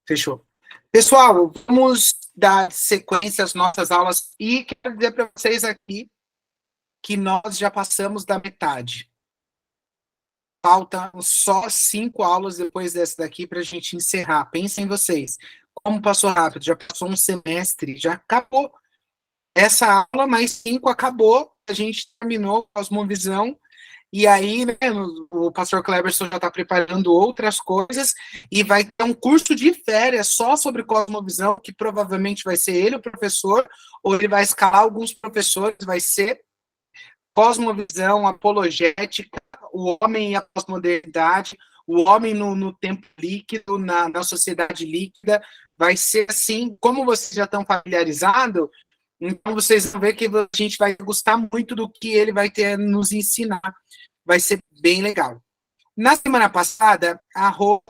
Fechou. Pessoal, vamos dar sequência às nossas aulas e quero dizer para vocês aqui que nós já passamos da metade. Faltam só 5 aulas depois dessa daqui para a gente encerrar. Pensem em vocês. Como passou rápido? Já passou um semestre, já acabou. Essa aula mais 5 acabou. A gente terminou com a Cosmovisão. E aí, né, o pastor Cleberson já está preparando outras coisas e vai ter um curso de férias só sobre cosmovisão, que provavelmente vai ser ele o professor, ou ele vai escalar alguns professores, vai ser cosmovisão, apologética, o homem e a pós-modernidade, o homem no tempo líquido, na sociedade líquida, vai ser assim, como vocês já estão familiarizados, então vocês vão ver que a gente vai gostar muito do que ele vai ter a nos ensinar. Vai ser bem legal. Na semana passada, a Rô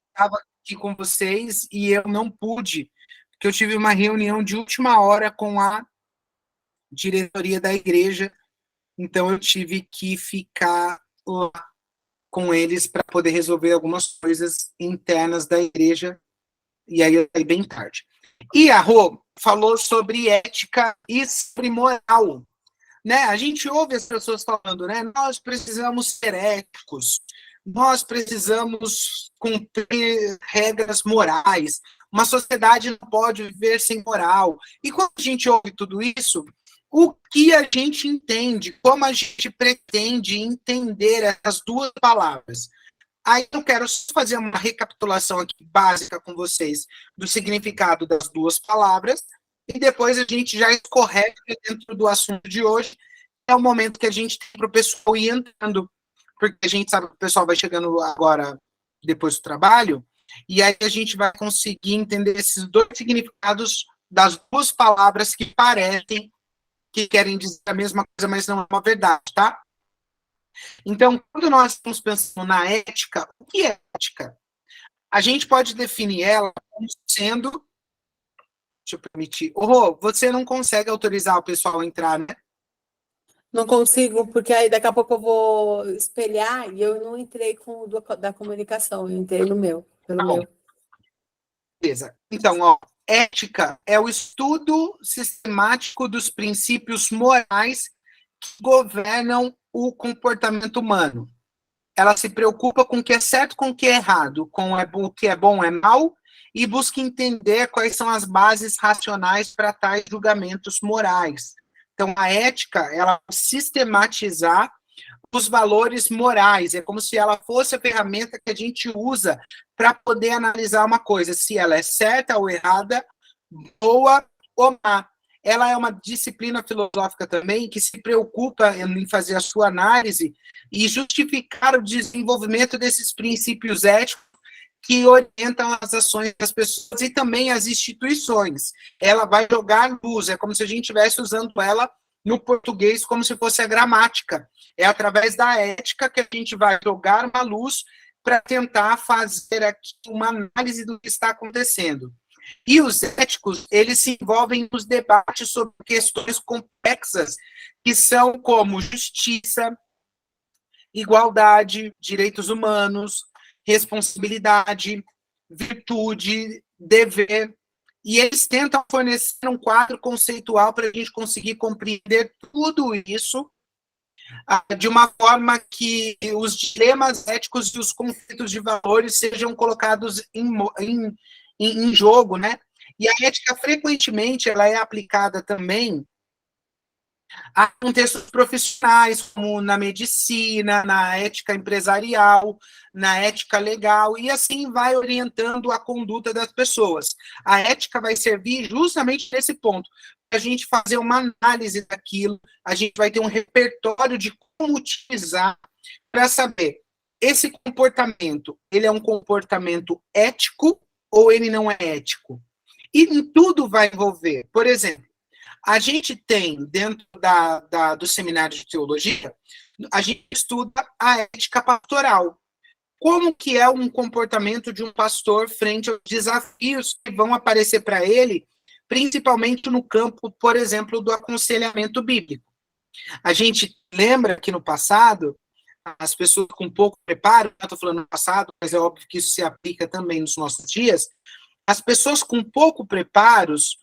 estava aqui com vocês e eu não pude, porque eu tive uma reunião de última hora com a diretoria da igreja, então eu tive que ficar lá com eles para poder resolver algumas coisas internas da igreja, e aí eu saí bem tarde. E a Rô falou sobre ética e sobre moral. Né? A gente ouve as pessoas falando, né? Nós precisamos ser éticos, nós precisamos cumprir regras morais, uma sociedade não pode viver sem moral. E quando a gente ouve tudo isso, o que a gente entende, como a gente pretende entender essas duas palavras? Aí eu quero fazer uma recapitulação aqui básica com vocês do significado das duas palavras, e depois a gente já escorrega dentro do assunto de hoje. É o momento que a gente tem para o pessoal ir entrando, porque a gente sabe que o pessoal vai chegando agora, depois do trabalho, e aí a gente vai conseguir entender esses dois significados das duas palavras que parecem que querem dizer a mesma coisa, mas não é uma verdade, tá? Então, quando nós estamos pensando na ética, o que é ética? A gente pode definir ela como sendo... Deixa eu permitir. Rô, você não consegue autorizar o pessoal a entrar, né? Não consigo, porque aí daqui a pouco eu vou espelhar e eu não entrei com o da comunicação, eu entrei no meu, pelo meu. Beleza. Então, ó, ética é o estudo sistemático dos princípios morais que governam o comportamento humano. Ela se preocupa com o que é certo, com o que é errado, com o que é bom, é mal, e busca entender quais são as bases racionais para tais julgamentos morais. Então, a ética, ela vai sistematizar os valores morais, é como se ela fosse a ferramenta que a gente usa para poder analisar uma coisa, se ela é certa ou errada, boa ou má. Ela é uma disciplina filosófica também que se preocupa em fazer a sua análise e justificar o desenvolvimento desses princípios éticos que orientam as ações das pessoas e também as instituições. Ela vai jogar luz, é como se a gente estivesse usando ela no português como se fosse a gramática. É através da ética que a gente vai jogar uma luz para tentar fazer aqui uma análise do que está acontecendo. E os éticos, eles se envolvem nos debates sobre questões complexas, que são como justiça, igualdade, direitos humanos, responsabilidade, virtude, dever. E eles tentam fornecer um quadro conceitual para a gente conseguir compreender tudo isso de uma forma que os dilemas éticos e os conflitos de valores sejam colocados em jogo, né? E a ética, frequentemente, ela é aplicada também a contextos profissionais, como na medicina, na ética empresarial, na ética legal, e assim vai orientando a conduta das pessoas. A ética vai servir justamente nesse ponto, a gente fazer uma análise daquilo, a gente vai ter um repertório de como utilizar para saber, esse comportamento, ele é um comportamento ético ou ele não é ético? E em tudo vai envolver, por exemplo, a gente tem, dentro do seminário de teologia, a gente estuda a ética pastoral. Como que é um comportamento de um pastor frente aos desafios que vão aparecer para ele, principalmente no campo, por exemplo, do aconselhamento bíblico. A gente lembra que no passado, as pessoas com pouco preparo, eu estou falando no passado, mas é óbvio que isso se aplica também nos nossos dias, As pessoas com pouco preparos,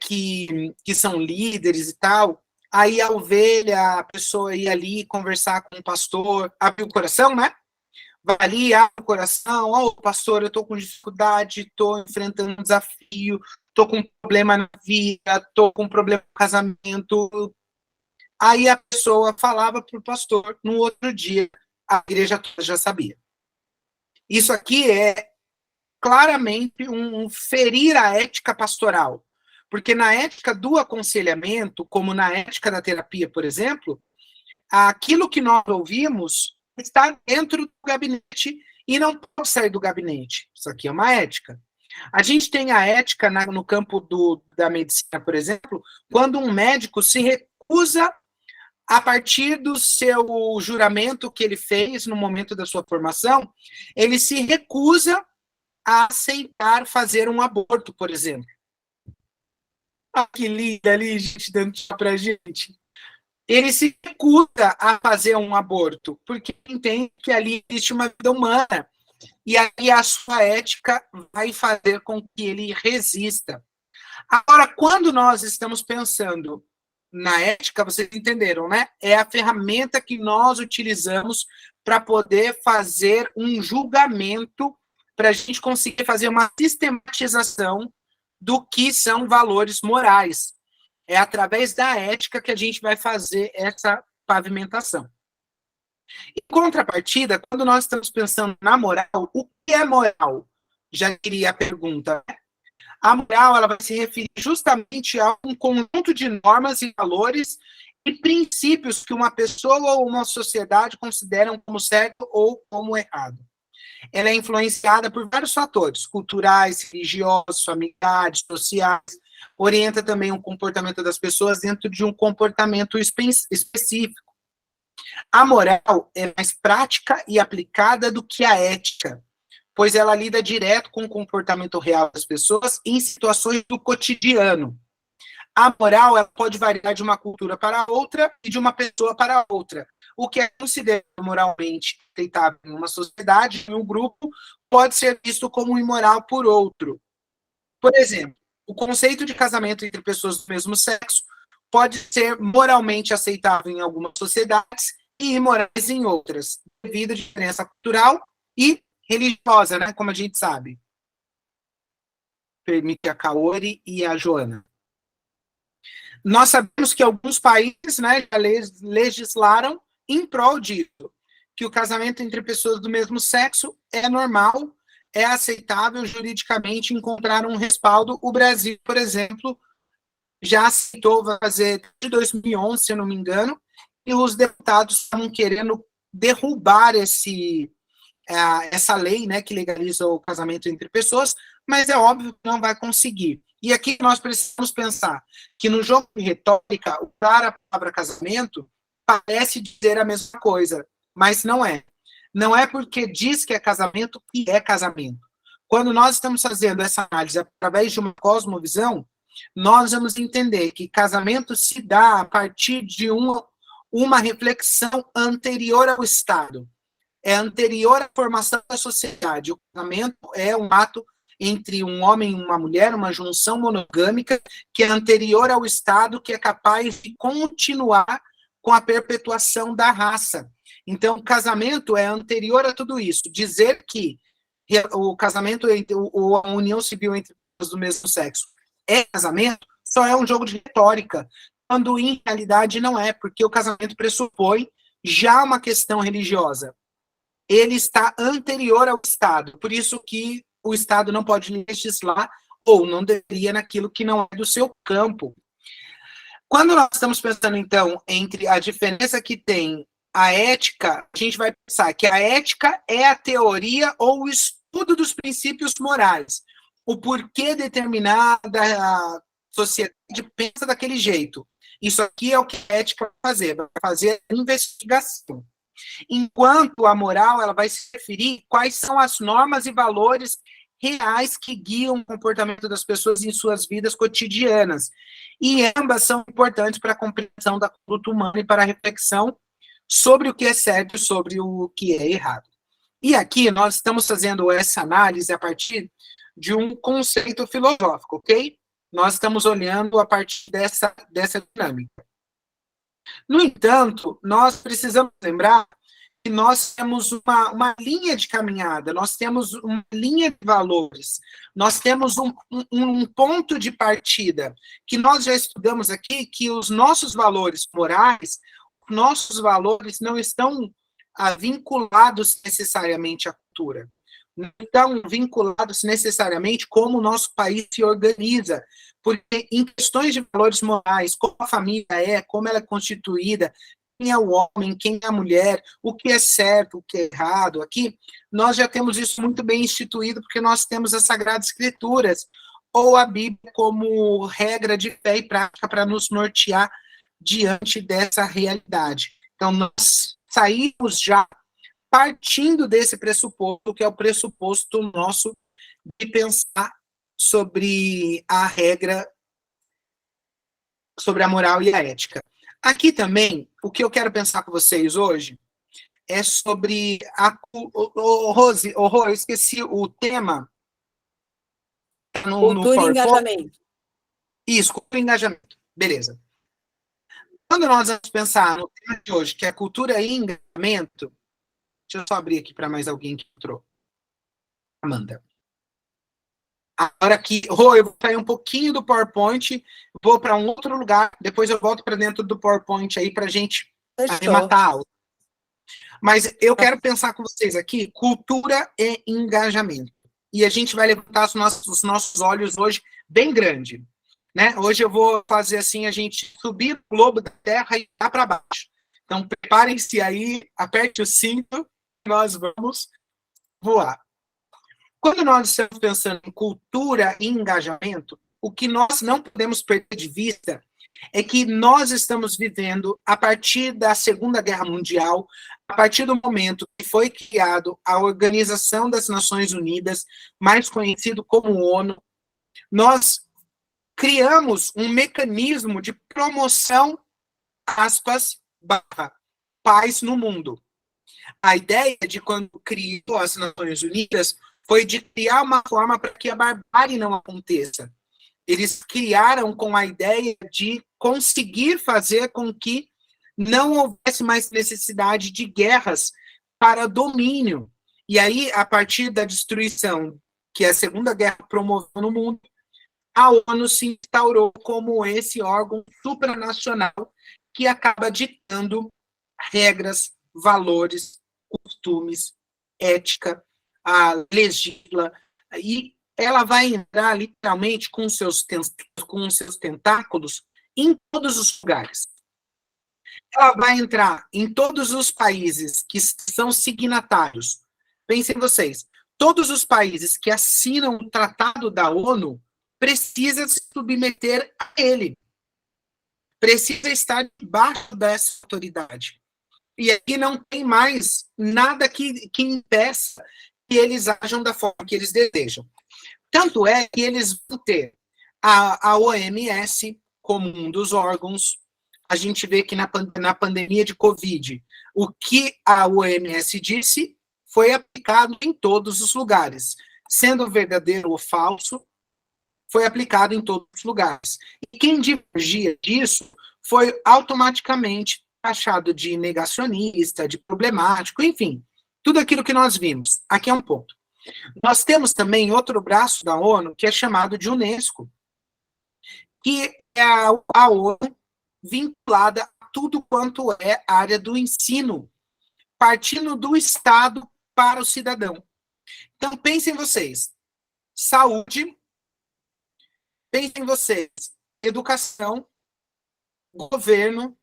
que são líderes e tal, aí a ovelha, a pessoa ia ali conversar com o pastor, abrir o coração, né? Vai ali, abre o coração, pastor, eu estou com dificuldade, estou enfrentando um desafio, estou com um problema na vida, estou com um problema no casamento. Aí a pessoa falava para o pastor, no outro dia, a igreja toda já sabia. Isso aqui é claramente um ferir a ética pastoral, porque na ética do aconselhamento, como na ética da terapia, por exemplo, aquilo que nós ouvimos está dentro do gabinete e não pode sair do gabinete. Isso aqui é uma ética. A gente tem a ética no campo da medicina, por exemplo, quando um médico se recusa, a partir do seu juramento que ele fez no momento da sua formação, ele se recusa a aceitar fazer um aborto, por exemplo. Ah, que linda ali, gente, dando tchau pra gente. Ele se recusa a fazer um aborto, porque entende que ali existe uma vida humana. E aí a sua ética vai fazer com que ele resista. Agora, quando nós estamos pensando na ética, vocês entenderam, né? É a ferramenta que nós utilizamos para poder fazer um julgamento, para a gente conseguir fazer uma sistematização do que são valores morais. É através da ética que a gente vai fazer essa pavimentação. Em contrapartida, quando nós estamos pensando na moral, o que é moral? Já queria a pergunta. A moral, ela vai se referir justamente a um conjunto de normas e valores e princípios que uma pessoa ou uma sociedade consideram como certo ou como errado. Ela é influenciada por vários fatores, culturais, religiosos, familiares, sociais, orienta também o comportamento das pessoas dentro de um comportamento específico. A moral é mais prática e aplicada do que a ética, pois ela lida direto com o comportamento real das pessoas em situações do cotidiano. A moral ela pode variar de uma cultura para outra e de uma pessoa para outra. O que é considerado moralmente aceitável em uma sociedade, em um grupo, pode ser visto como imoral por outro. Por exemplo, o conceito de casamento entre pessoas do mesmo sexo pode ser moralmente aceitável em algumas sociedades e imorais em outras, devido à diferença cultural e religiosa, né, como a gente sabe. Permite a Kaori e a Joana. Nós sabemos que alguns países, né, já legislaram em prol disso, que o casamento entre pessoas do mesmo sexo é normal, é aceitável juridicamente encontrar um respaldo. O Brasil, por exemplo, já aceitou fazer de 2011, se eu não me engano, e os deputados estavam querendo derrubar essa lei, né, que legaliza o casamento entre pessoas, mas é óbvio que não vai conseguir. E aqui nós precisamos pensar que no jogo de retórica, usar a palavra casamento parece dizer a mesma coisa, mas não é. Não é porque diz que é casamento que é casamento. Quando nós estamos fazendo essa análise através de uma cosmovisão, nós vamos entender que casamento se dá a partir de uma reflexão anterior ao Estado. É anterior à formação da sociedade. O casamento é um ato entre um homem e uma mulher, uma junção monogâmica, que é anterior ao Estado, que é capaz de continuar com a perpetuação da raça. Então, o casamento é anterior a tudo isso. Dizer que o casamento, a união civil entre pessoas do mesmo sexo é casamento, só é um jogo de retórica, quando em realidade não é, porque o casamento pressupõe já uma questão religiosa. Ele está anterior ao Estado, por isso que o Estado não pode legislar ou não deveria naquilo que não é do seu campo. Quando nós estamos pensando, então, entre a diferença que tem a ética, a gente vai pensar que a ética é a teoria ou o estudo dos princípios morais. O porquê determinada sociedade pensa daquele jeito. Isso aqui é o que a ética vai fazer a investigação. Enquanto a moral ela vai se referir quais são as normas e valores reais que guiam o comportamento das pessoas em suas vidas cotidianas. E ambas são importantes para a compreensão da conduta humana e para a reflexão sobre o que é certo e sobre o que é errado. E aqui nós estamos fazendo essa análise a partir de um conceito filosófico, ok? Nós estamos olhando a partir dessa dinâmica. No entanto, nós precisamos lembrar que nós temos uma linha de caminhada, nós temos uma linha de valores, nós temos um ponto de partida, que nós já estudamos aqui, que os nossos valores morais, nossos valores não estão vinculados necessariamente à cultura, não estão vinculados necessariamente como o nosso país se organiza, porque em questões de valores morais, como a família é, como ela é constituída, quem é o homem, quem é a mulher, o que é certo, o que é errado. Aqui, nós já temos isso muito bem instituído, porque nós temos as Sagradas Escrituras, ou a Bíblia como regra de fé e prática para nos nortear diante dessa realidade. Então, nós saímos já partindo desse pressuposto, que é o pressuposto nosso de pensar sobre a regra, sobre a moral e a ética. Aqui também, o que eu quero pensar com vocês hoje é sobre a... Rose, eu esqueci o tema no Cultura e engajamento. Isso, cultura e engajamento. Beleza. Quando nós vamos pensar no tema de hoje, que é cultura e engajamento, deixa eu só abrir aqui para mais alguém que entrou. Amanda. Agora aqui, Rô, eu vou sair um pouquinho do PowerPoint, vou para um outro lugar, depois eu volto para dentro do PowerPoint aí para a gente arrematar a aula. Mas eu quero pensar com vocês aqui cultura e engajamento. E a gente vai levantar os nossos olhos hoje bem grande. Né? Hoje eu vou fazer assim, a gente subir o globo da Terra e dar para baixo. Então preparem-se aí, aperte o cinto, nós vamos voar. Quando nós estamos pensando em cultura e engajamento, o que nós não podemos perder de vista é que nós estamos vivendo, a partir da Segunda Guerra Mundial, a partir do momento que foi criado a Organização das Nações Unidas, mais conhecido como ONU, nós criamos um mecanismo de promoção, aspas, paz no mundo. A ideia de quando criou as Nações Unidas foi de criar uma forma para que a barbárie não aconteça. Eles criaram com a ideia de conseguir fazer com que não houvesse mais necessidade de guerras para domínio. E aí, a partir da destruição que a Segunda Guerra promoveu no mundo, a ONU se instaurou como esse órgão supranacional que acaba ditando regras, valores, costumes, ética, a legisla, e ela vai entrar literalmente com seus tentáculos em todos os lugares. Ela vai entrar em todos os países que são signatários. Pensem vocês, todos os países que assinam o Tratado da ONU precisam se submeter a ele. Precisa estar debaixo dessa autoridade. E aqui não tem mais nada que impeça que eles ajam da forma que eles desejam. Tanto é que eles vão ter a OMS como um dos órgãos. A gente vê que na pandemia de Covid, o que a OMS disse foi aplicado em todos os lugares. Sendo verdadeiro ou falso, foi aplicado em todos os lugares. E quem divergia disso foi automaticamente taxado de negacionista, de problemático, enfim, tudo aquilo que nós vimos. Aqui é um ponto. Nós temos também outro braço da ONU, que é chamado de UNESCO, que é a ONU vinculada a tudo quanto é a área do ensino, partindo do Estado para o cidadão. Então, pensem vocês, saúde, pensem vocês, educação, governo,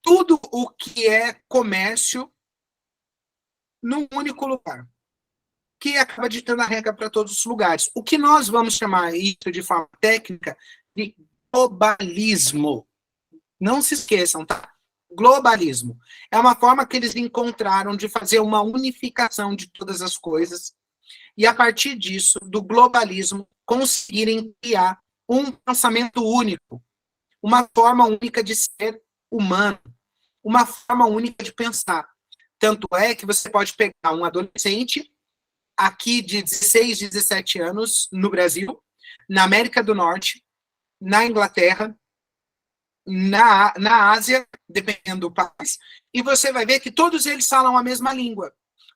tudo o que é comércio num único lugar, que acaba ditando a regra para todos os lugares. O que nós vamos chamar isso de forma técnica de globalismo. Não se esqueçam, tá? Globalismo. É uma forma que eles encontraram de fazer uma unificação de todas as coisas e, a partir disso, do globalismo, conseguirem criar um pensamento único, uma forma única de ser humano, uma forma única de pensar. Tanto é que você pode pegar um adolescente aqui de 16, 17 anos no Brasil, na América do Norte, na Inglaterra, na Ásia, dependendo do país, e você vai ver que todos eles falam a mesma língua.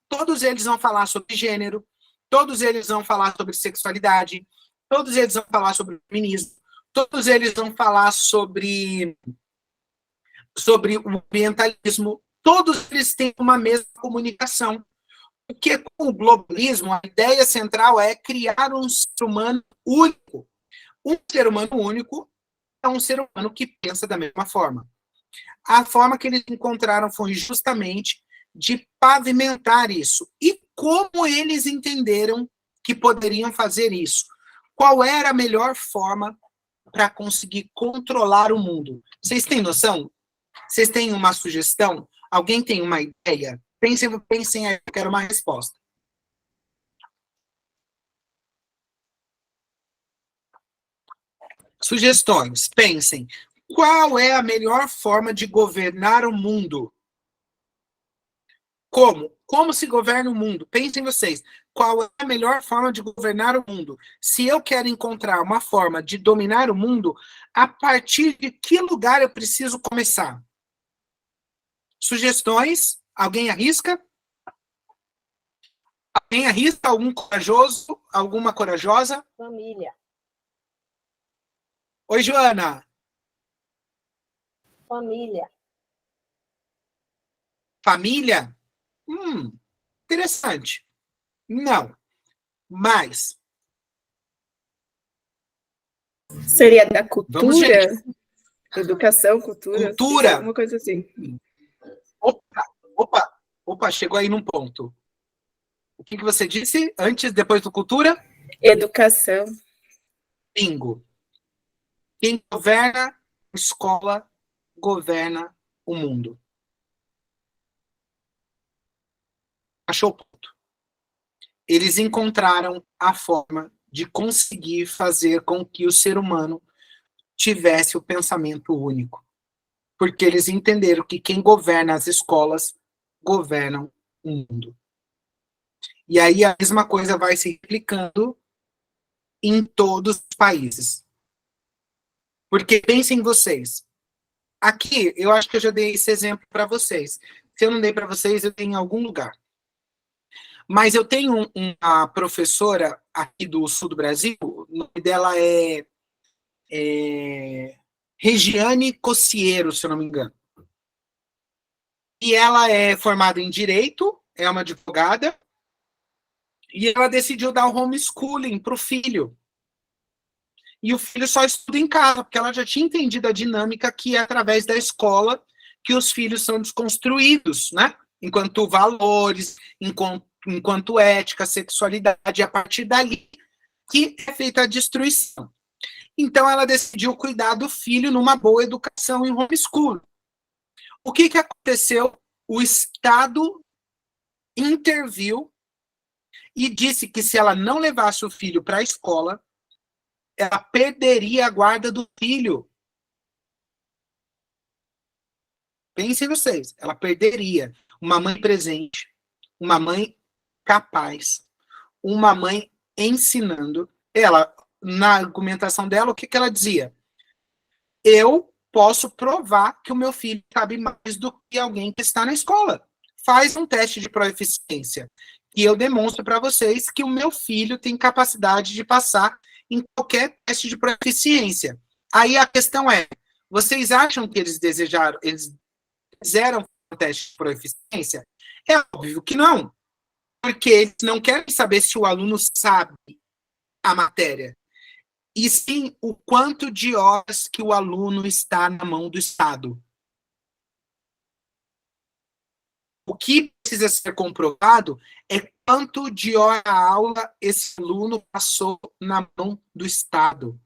Todos eles vão falar sobre gênero, todos eles vão falar sobre sexualidade, todos eles vão falar sobre feminismo, todos eles vão falar sobre o ambientalismo, todos eles têm uma mesma comunicação. Porque com o globalismo, a ideia central é criar um ser humano único. Um ser humano único é um ser humano que pensa da mesma forma. A forma que eles encontraram foi justamente de pavimentar isso. E como eles entenderam que poderiam fazer isso? Qual era a melhor forma para conseguir controlar o mundo? Vocês têm noção? Vocês têm uma sugestão? Alguém tem uma ideia? Pensem aí, eu quero uma resposta. Sugestões, pensem. Qual é a melhor forma de governar o mundo? Como? Como se governa o mundo? Pensem vocês. Qual é a melhor forma de governar o mundo? Se eu quero encontrar uma forma de dominar o mundo, a partir de que lugar eu preciso começar? Sugestões? Alguém arrisca? Alguém arrisca? Algum corajoso? Alguma corajosa? Família. Oi, Joana. Família. Família? Interessante. Não. Mas... Seria da Vamos, cultura? gente. Educação, cultura? Cultura. Alguma coisa assim. Opa, chegou aí num ponto. O que você disse antes, depois do cultura? Educação. Bingo. Quem governa a escola, governa o mundo. Achou o ponto. Eles encontraram a forma de conseguir fazer com que o ser humano tivesse o pensamento único. Porque eles entenderam que quem governa as escolas, governam o mundo. E aí a mesma coisa vai se replicando em todos os países. Porque pensem vocês. Aqui, eu acho que eu já dei esse exemplo para vocês. Se eu não dei para vocês, eu tenho em algum lugar. Mas eu tenho uma professora aqui do sul do Brasil, o nome dela é Regiane Cociero, se eu não me engano. E ela é formada em Direito, é uma advogada, e ela decidiu dar o homeschooling para o filho. E o filho só estuda em casa, porque ela já tinha entendido a dinâmica que é através da escola que os filhos são desconstruídos, né? Enquanto valores, enquanto ética, sexualidade, a partir dali que é feita a destruição. Então ela decidiu cuidar do filho numa boa educação em homeschool. O que aconteceu? O Estado interviu e disse que se ela não levasse o filho para a escola, ela perderia a guarda do filho. Pensem vocês, ela perderia uma mãe presente, uma mãe capaz, uma mãe ensinando. Ela, na argumentação dela, o que ela dizia? Eu posso provar que o meu filho sabe mais do que alguém que está na escola. Faz um teste de proeficiência e eu demonstro para vocês que o meu filho tem capacidade de passar em qualquer teste de proeficiência. Aí a questão é, vocês acham que eles fizeram um teste de proeficiência? É óbvio que não, porque eles não querem saber se o aluno sabe a matéria, e sim o quanto de horas que o aluno está na mão do Estado. O que precisa ser comprovado é quanto de hora aula esse aluno passou na mão do Estado.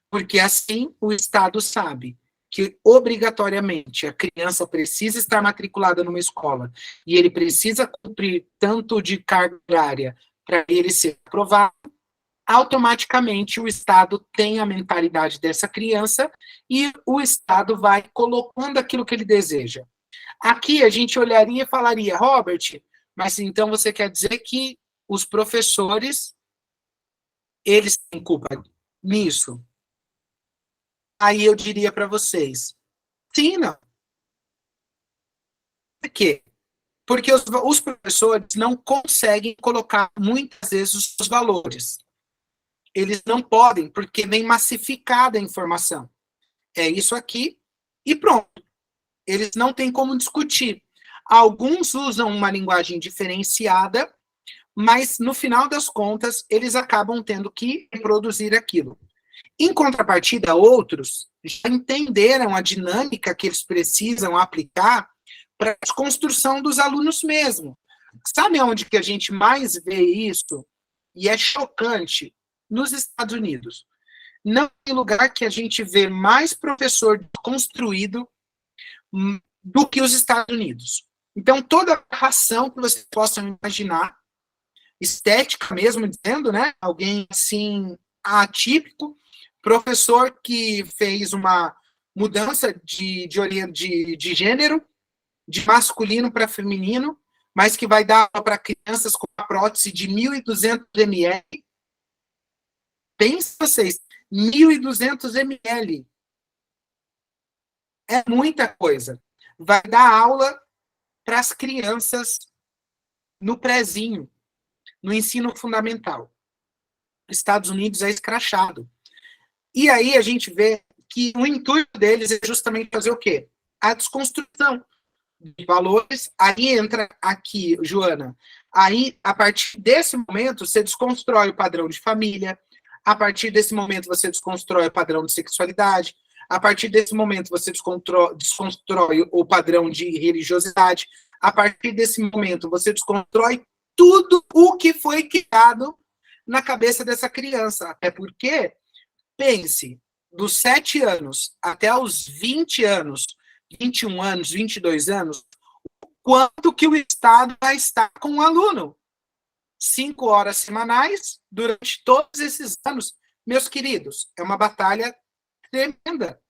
Porque assim o Estado sabe que obrigatoriamente a criança precisa estar matriculada numa escola e ele precisa cumprir tanto de carga horária para ele ser aprovado, automaticamente o Estado tem a mentalidade dessa criança e o Estado vai colocando aquilo que ele deseja. Aqui a gente olharia e falaria, Robert, mas então você quer dizer que os professores, eles têm culpa nisso? Aí eu diria para vocês, sim e não. Por quê? Porque os professores não conseguem colocar, muitas vezes, os seus valores. Eles não podem, porque vem massificada a informação. É isso aqui e pronto. Eles não têm como discutir. Alguns usam uma linguagem diferenciada, mas, no final das contas, eles acabam tendo que reproduzir aquilo. Em contrapartida, outros já entenderam a dinâmica que eles precisam aplicar para a desconstrução dos alunos mesmo. Sabe onde que a gente mais vê isso? E é chocante? Nos Estados Unidos. Não tem lugar que a gente vê mais professor construído do que os Estados Unidos. Então, toda a ração que vocês possam imaginar, estética mesmo, dizendo, né? Alguém assim, atípico, professor que fez uma mudança de gênero, de masculino para feminino, mas que vai dar para crianças com uma prótese de 1.200 ml. Pensem vocês, 1.200 ml. É muita coisa. Vai dar aula para as crianças no prézinho, no ensino fundamental. Estados Unidos é escrachado. E aí a gente vê que o intuito deles é justamente fazer o quê? A desconstrução de valores. Aí entra aqui, Joana, aí a partir desse momento você desconstrói o padrão de família, a partir desse momento você desconstrói o padrão de sexualidade, a partir desse momento você desconstrói o padrão de religiosidade, a partir desse momento você desconstrói tudo o que foi criado na cabeça dessa criança. Até porque, pense, dos 7 anos até os 20 anos, 21 anos, 22 anos, quanto que o Estado vai estar com o aluno? 5 horas semanais durante todos esses anos. Meus queridos, é uma batalha tremenda,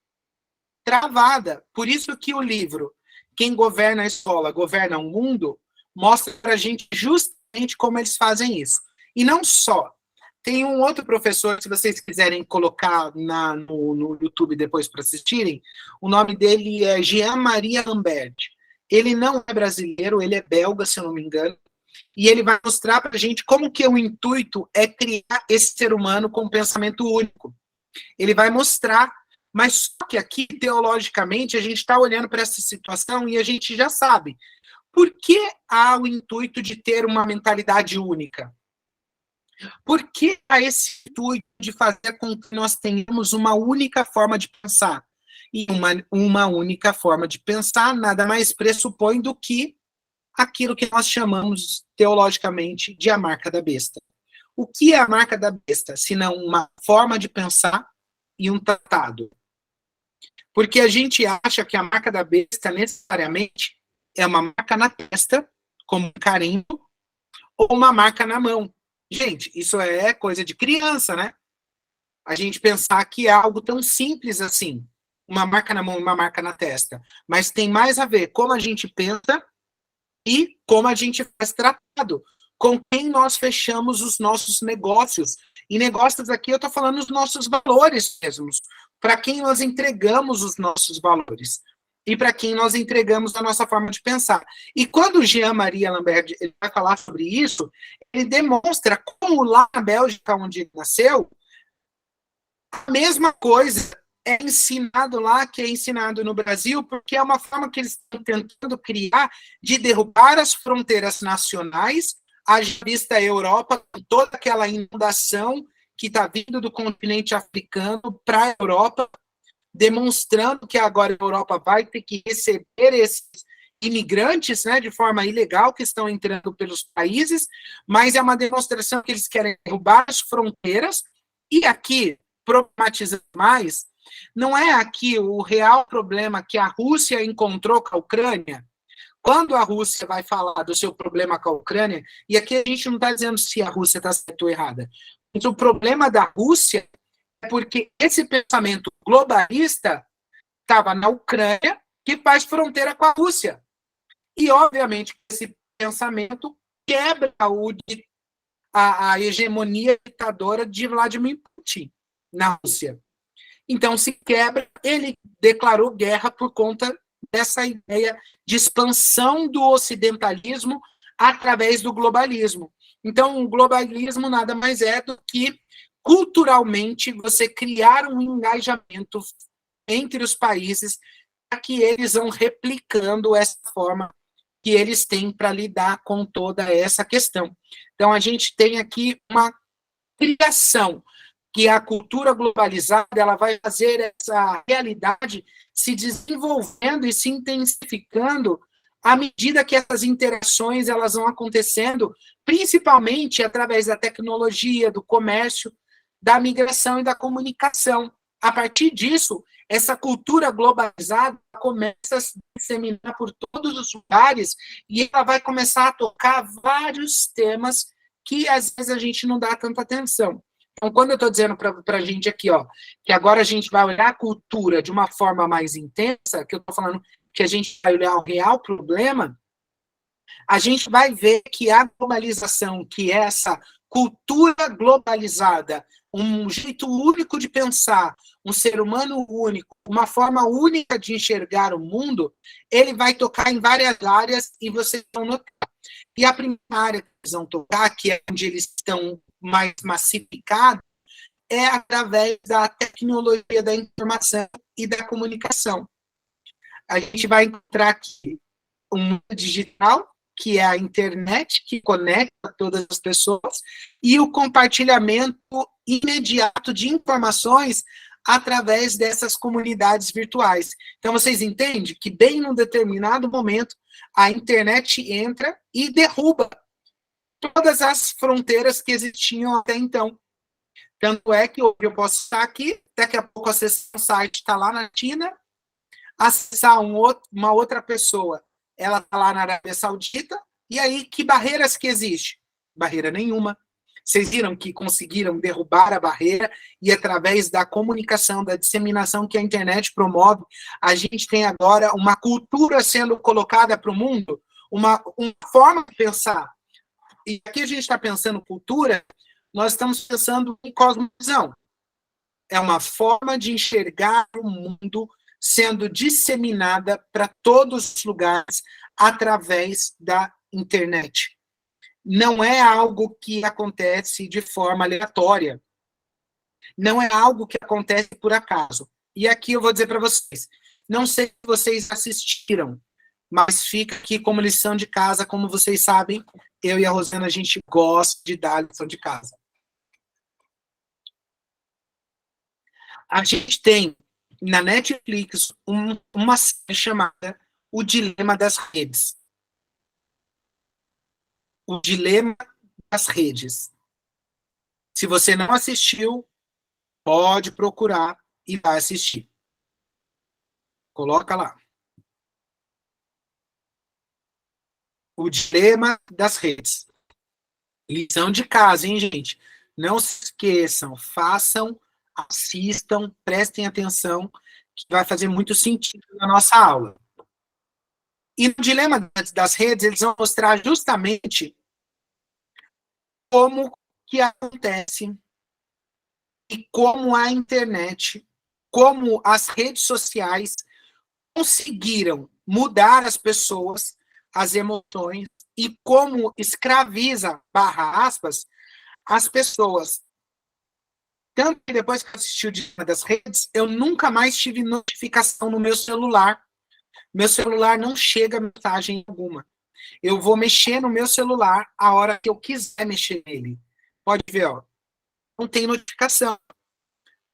travada. Por isso que o livro Quem Governa a Escola, Governa o Mundo, mostra para a gente justamente como eles fazem isso. E não só. Tem um outro professor, se vocês quiserem colocar no YouTube depois para assistirem, o nome dele é Jean-Marie Lambert. Ele não é brasileiro, ele é belga, se eu não me engano, e ele vai mostrar para a gente como que o intuito é criar esse ser humano com um pensamento único. Ele vai mostrar, mas só que aqui, teologicamente, a gente está olhando para essa situação e a gente já sabe. Por que há o intuito de ter uma mentalidade única? Por que há esse intuito de fazer com que nós tenhamos uma única forma de pensar? E uma única forma de pensar nada mais pressupõe do que aquilo que nós chamamos teologicamente de a marca da besta. O que é a marca da besta, senão uma forma de pensar e um tratado? Porque a gente acha que a marca da besta necessariamente é uma marca na testa, como um carimbo, ou uma marca na mão. Gente, isso é coisa de criança, né? A gente pensar que é algo tão simples assim, uma marca na mão e uma marca na testa. Mas tem mais a ver como a gente pensa e como a gente faz tratado, com quem nós fechamos os nossos negócios. E negócios aqui eu estou falando os nossos valores mesmos, para quem nós entregamos os nossos valores e para quem nós entregamos a nossa forma de pensar. E quando o Jean-Marie Lambert ele vai falar sobre isso, ele demonstra como lá na Bélgica, onde ele nasceu, a mesma coisa é ensinado lá que é ensinado no Brasil, porque é uma forma que eles estão tentando criar de derrubar as fronteiras nacionais, haja vista a Europa, com toda aquela inundação que está vindo do continente africano para a Europa, demonstrando que agora a Europa vai ter que receber esses imigrantes, né, de forma ilegal, que estão entrando pelos países, mas é uma demonstração que eles querem derrubar as fronteiras. E aqui, problematizando mais, não é aqui o real problema que a Rússia encontrou com a Ucrânia. Quando a Rússia vai falar do seu problema com a Ucrânia, e aqui a gente não está dizendo se a Rússia está certa ou errada, mas o problema da Rússia é porque esse pensamento globalista estava na Ucrânia, que faz fronteira com a Rússia. E, obviamente, esse pensamento quebra o de a hegemonia ditadora de Vladimir Putin na Rússia. Então, se quebra, ele declarou guerra por conta dessa ideia de expansão do ocidentalismo através do globalismo. Então, o globalismo nada mais é do que, culturalmente, você criar um engajamento entre os países para que eles vão replicando essa forma que eles têm para lidar com toda essa questão. Então, a gente tem aqui uma criação, que a cultura globalizada ela vai fazer essa realidade se desenvolvendo e se intensificando à medida que essas interações elas vão acontecendo, principalmente através da tecnologia, do comércio, da migração e da comunicação. A partir disso, essa cultura globalizada começa a se disseminar por todos os lugares e ela vai começar a tocar vários temas que às vezes a gente não dá tanta atenção. Então, quando eu estou dizendo para a gente aqui, ó, que agora a gente vai olhar a cultura de uma forma mais intensa, que eu estou falando que a gente vai olhar o real problema, a gente vai ver que a globalização, que é essa cultura globalizada, um jeito único de pensar, um ser humano único, uma forma única de enxergar o mundo, ele vai tocar em várias áreas e vocês vão notar. E a primeira área que eles vão tocar, que é onde eles estão mais massificados, é através da tecnologia da informação e da comunicação. A gente vai encontrar aqui um mundo digital, que é a internet, que conecta todas as pessoas, e o compartilhamento imediato de informações através dessas comunidades virtuais. Então, vocês entendem que, bem num determinado momento, a internet entra e derruba todas as fronteiras que existiam até então. Tanto é que hoje eu posso estar aqui, daqui a pouco acessar um site, está lá na China, acessar uma outra pessoa, ela está lá na Arábia Saudita, e aí que barreiras que existem? Barreira nenhuma. Vocês viram que conseguiram derrubar a barreira e através da comunicação, da disseminação que a internet promove, a gente tem agora uma cultura sendo colocada para o mundo, uma forma de pensar. E aqui a gente está pensando cultura, nós estamos pensando em cosmovisão. É uma forma de enxergar o mundo sendo disseminada para todos os lugares através da internet. Não é algo que acontece de forma aleatória. Não é algo que acontece por acaso. E aqui eu vou dizer para vocês, não sei se vocês assistiram, mas fica aqui como lição de casa, como vocês sabem, eu e a Rosana, a gente gosta de dar lição de casa. A gente tem na Netflix uma série chamada O Dilema das Redes. O Dilema das Redes. Se você não assistiu, pode procurar e vai assistir. Coloca lá. O Dilema das Redes. Lição de casa, hein, gente? Não se esqueçam, façam, assistam, prestem atenção, que vai fazer muito sentido na nossa aula. E no Dilema das Redes, eles vão mostrar justamente como que acontece e como a internet, como as redes sociais conseguiram mudar as pessoas, as emoções, e como escraviza, barra aspas, as pessoas. Tanto que depois que eu assisti o Dilema das Redes, eu nunca mais tive notificação no meu celular. Meu celular não chega mensagem alguma. Eu vou mexer no meu celular a hora que eu quiser mexer nele. Pode ver, ó. Não tem notificação.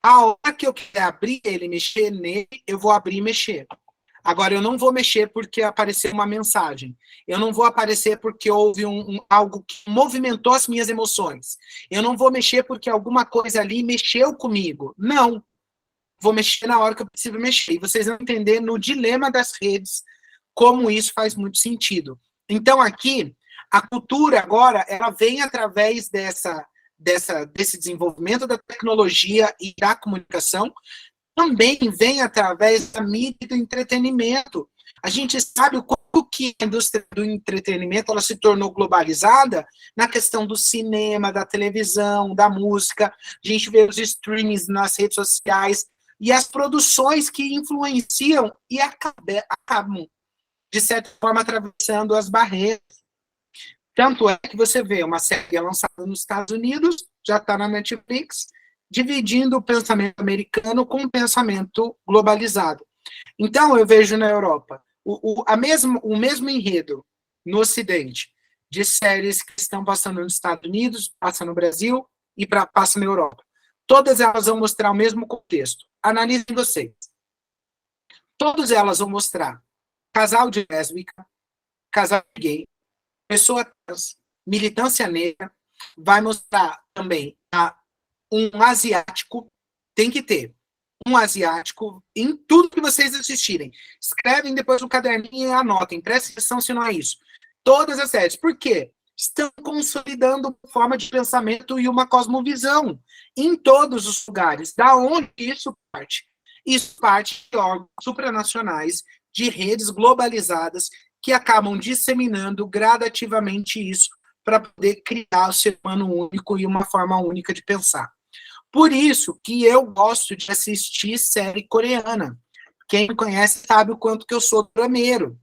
A hora que eu quiser abrir ele, mexer nele, eu vou abrir e mexer. Agora, eu não vou mexer porque apareceu uma mensagem. Eu não vou aparecer porque houve algo que movimentou as minhas emoções. Eu não vou mexer porque alguma coisa ali mexeu comigo. Não. Vou mexer na hora que eu preciso mexer. E vocês vão entender no Dilema das Redes como isso faz muito sentido. Então, aqui, a cultura agora, ela vem através desse desenvolvimento da tecnologia e da comunicação, também vem através da mídia e do entretenimento. A gente sabe o quanto que a indústria do entretenimento ela se tornou globalizada na questão do cinema, da televisão, da música. A gente vê os streamings nas redes sociais e as produções que influenciam e acabam, de certa forma, atravessando as barreiras. Tanto é que você vê uma série lançada nos Estados Unidos, já está na Netflix, dividindo o pensamento americano com o pensamento globalizado. Então, eu vejo na Europa o mesmo enredo no Ocidente, de séries que estão passando nos Estados Unidos, passa no Brasil e passa na Europa. Todas elas vão mostrar o mesmo contexto. Analisem vocês. Todas elas vão mostrar casal de lésbica, casal de gay, pessoa trans, militância negra, vai mostrar também um asiático, tem que ter um asiático em tudo que vocês assistirem. Escrevem depois no caderninho e anotem, prestem atenção se não é isso. Todas as séries. Por quê? Estão consolidando uma forma de pensamento e uma cosmovisão em todos os lugares. Da onde isso parte? Isso parte de órgãos supranacionais, de redes globalizadas, que acabam disseminando gradativamente isso para poder criar o ser humano único e uma forma única de pensar. Por isso que eu gosto de assistir série coreana. Quem me conhece sabe o quanto que eu sou drameiro.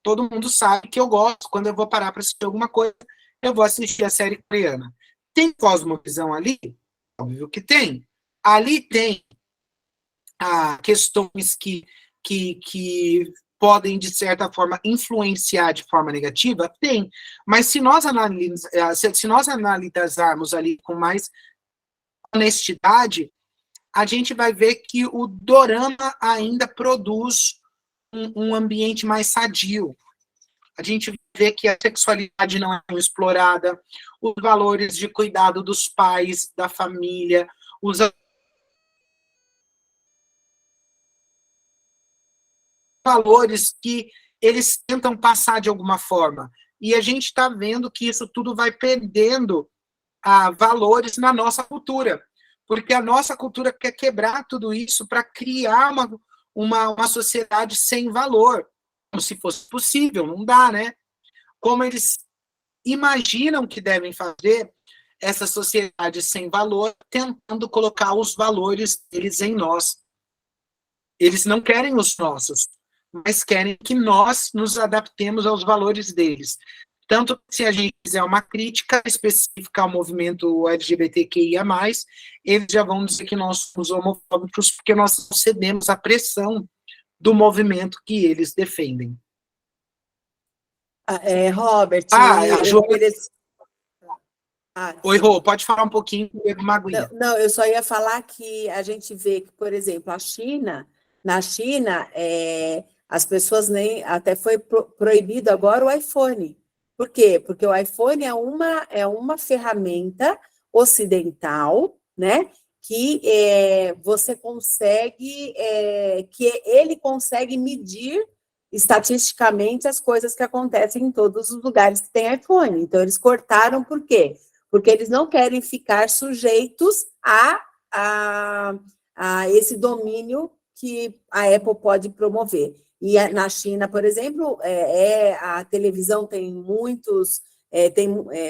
Todo mundo sabe que eu gosto. Quando eu vou parar para assistir alguma coisa, eu vou assistir a série coreana. Tem cosmovisão ali? Óbvio que tem. Ali tem questões que podem, de certa forma, influenciar de forma negativa? Tem. Mas se nós analisarmos ali com mais honestidade, a gente vai ver que o dorama ainda produz um ambiente mais sadio. A gente vê que a sexualidade não é tão explorada, os valores de cuidado dos pais, da família, os valores que eles tentam passar de alguma forma. E a gente está vendo que isso tudo vai perdendo valores na nossa cultura, porque a nossa cultura quer quebrar tudo isso para criar uma sociedade sem valor, como se fosse possível, não dá, né? Como eles imaginam que devem fazer essa sociedade sem valor, tentando colocar os valores deles em nós. Eles não querem os nossos, mas querem que nós nos adaptemos aos valores deles. Tanto que, se a gente fizer uma crítica específica ao movimento LGBTQIA+, eles já vão dizer que nós somos homofóbicos porque nós cedemos à pressão do movimento que eles defendem. Robert, Oi, Rô, pode falar um pouquinho do Ego Maguinha. Não, eu só ia falar que a gente vê que, por exemplo, na China, as pessoas até foi proibido agora o iPhone. Por quê? Porque o iPhone é uma ferramenta ocidental, né? Que você consegue, que ele consegue medir estatisticamente as coisas que acontecem em todos os lugares que tem iPhone. Então, eles cortaram por quê? Porque eles não querem ficar sujeitos a esse domínio que a Apple pode promover. E na China, por exemplo, a televisão tem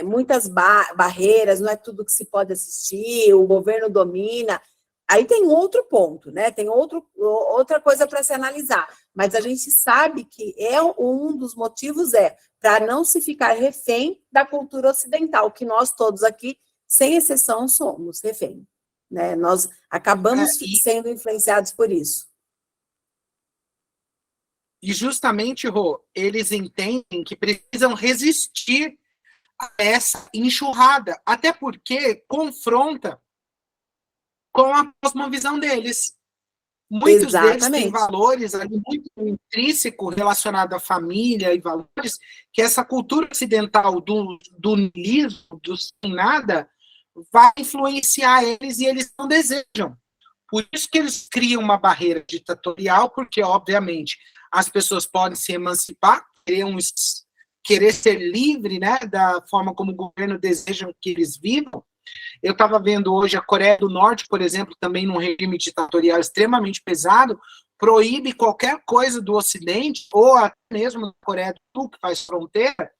muitas barreiras, não é tudo que se pode assistir, o governo domina. Aí tem outro ponto, né? Tem outra coisa para se analisar. Mas a gente sabe que um dos motivos para não se ficar refém da cultura ocidental, que nós todos aqui, sem exceção, somos refém. Né? Nós acabamos sendo influenciados por isso. E justamente, Rô, eles entendem que precisam resistir a essa enxurrada, até porque confronta com a cosmovisão deles. Muitos deles têm valores ali muito intrínsecos relacionados à família e valores que essa cultura ocidental do niilismo, do sem nada, vai influenciar eles e eles não desejam. Por isso que eles criam uma barreira ditatorial, porque, obviamente, as pessoas podem se emancipar, querer ser livre, né, da forma como o governo deseja que eles vivam. Eu estava vendo hoje a Coreia do Norte, por exemplo, também num regime ditatorial extremamente pesado, proíbe qualquer coisa do Ocidente, ou até mesmo da Coreia do Sul, que faz fronteira,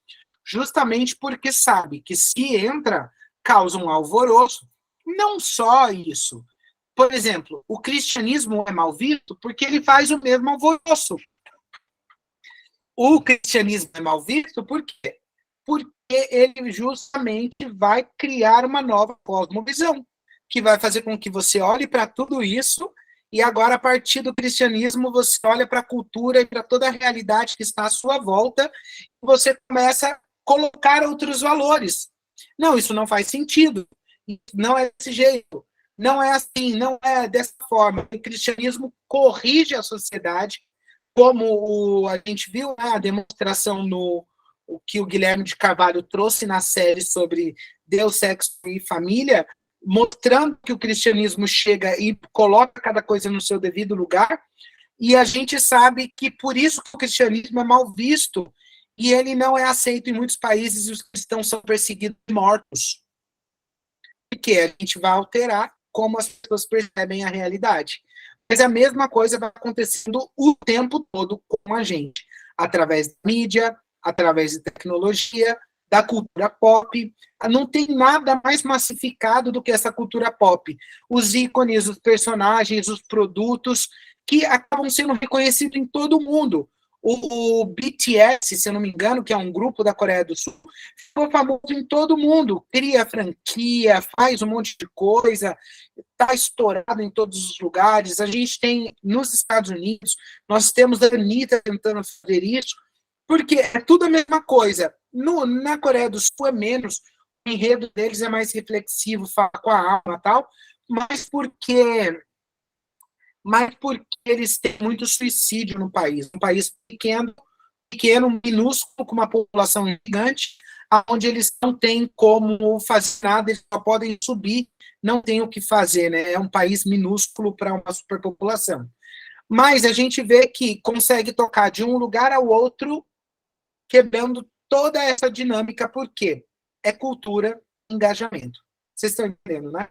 justamente porque sabe que se entra, causa um alvoroço. Não só isso. Por exemplo, o cristianismo é mal visto porque ele faz o mesmo alvoroço. O cristianismo é mal visto por quê? Porque ele justamente vai criar uma nova cosmovisão, que vai fazer com que você olhe para tudo isso e agora, a partir do cristianismo, você olha para a cultura e para toda a realidade que está à sua volta e você começa a colocar outros valores. Não, isso não faz sentido. Não é desse jeito. Não é assim, não é dessa forma. O cristianismo corrige a sociedade, como a gente viu, né, a demonstração no o que o Guilherme de Carvalho trouxe na série sobre Deus, sexo e família, mostrando que o cristianismo chega e coloca cada coisa no seu devido lugar, e a gente sabe que por isso que o cristianismo é mal visto, e ele não é aceito em muitos países, e os cristãos são perseguidos e mortos. Porque a gente vai alterar como as pessoas percebem a realidade. Mas a mesma coisa vai acontecendo o tempo todo com a gente, através da mídia, através de tecnologia, da cultura pop. Não tem nada mais massificado do que essa cultura pop. Os ícones, os personagens, os produtos que acabam sendo reconhecidos em todo o mundo. O BTS, se eu não me engano, que é um grupo da Coreia do Sul, ficou famoso em todo o mundo. Cria franquia, faz um monte de coisa, está estourado em todos os lugares. A gente tem, nos Estados Unidos, nós temos a Anitta tentando fazer isso, porque é tudo a mesma coisa. Na Coreia do Sul é menos, o enredo deles é mais reflexivo, fala com a alma e tal, mas porque eles têm muito suicídio no país. Um país pequeno, minúsculo, com uma população gigante, onde eles não têm como fazer nada, eles só podem subir, não tem o que fazer, né? É um país minúsculo para uma superpopulação. Mas a gente vê que consegue tocar de um lugar ao outro, quebrando toda essa dinâmica, porque é cultura, engajamento. Vocês estão entendendo, né?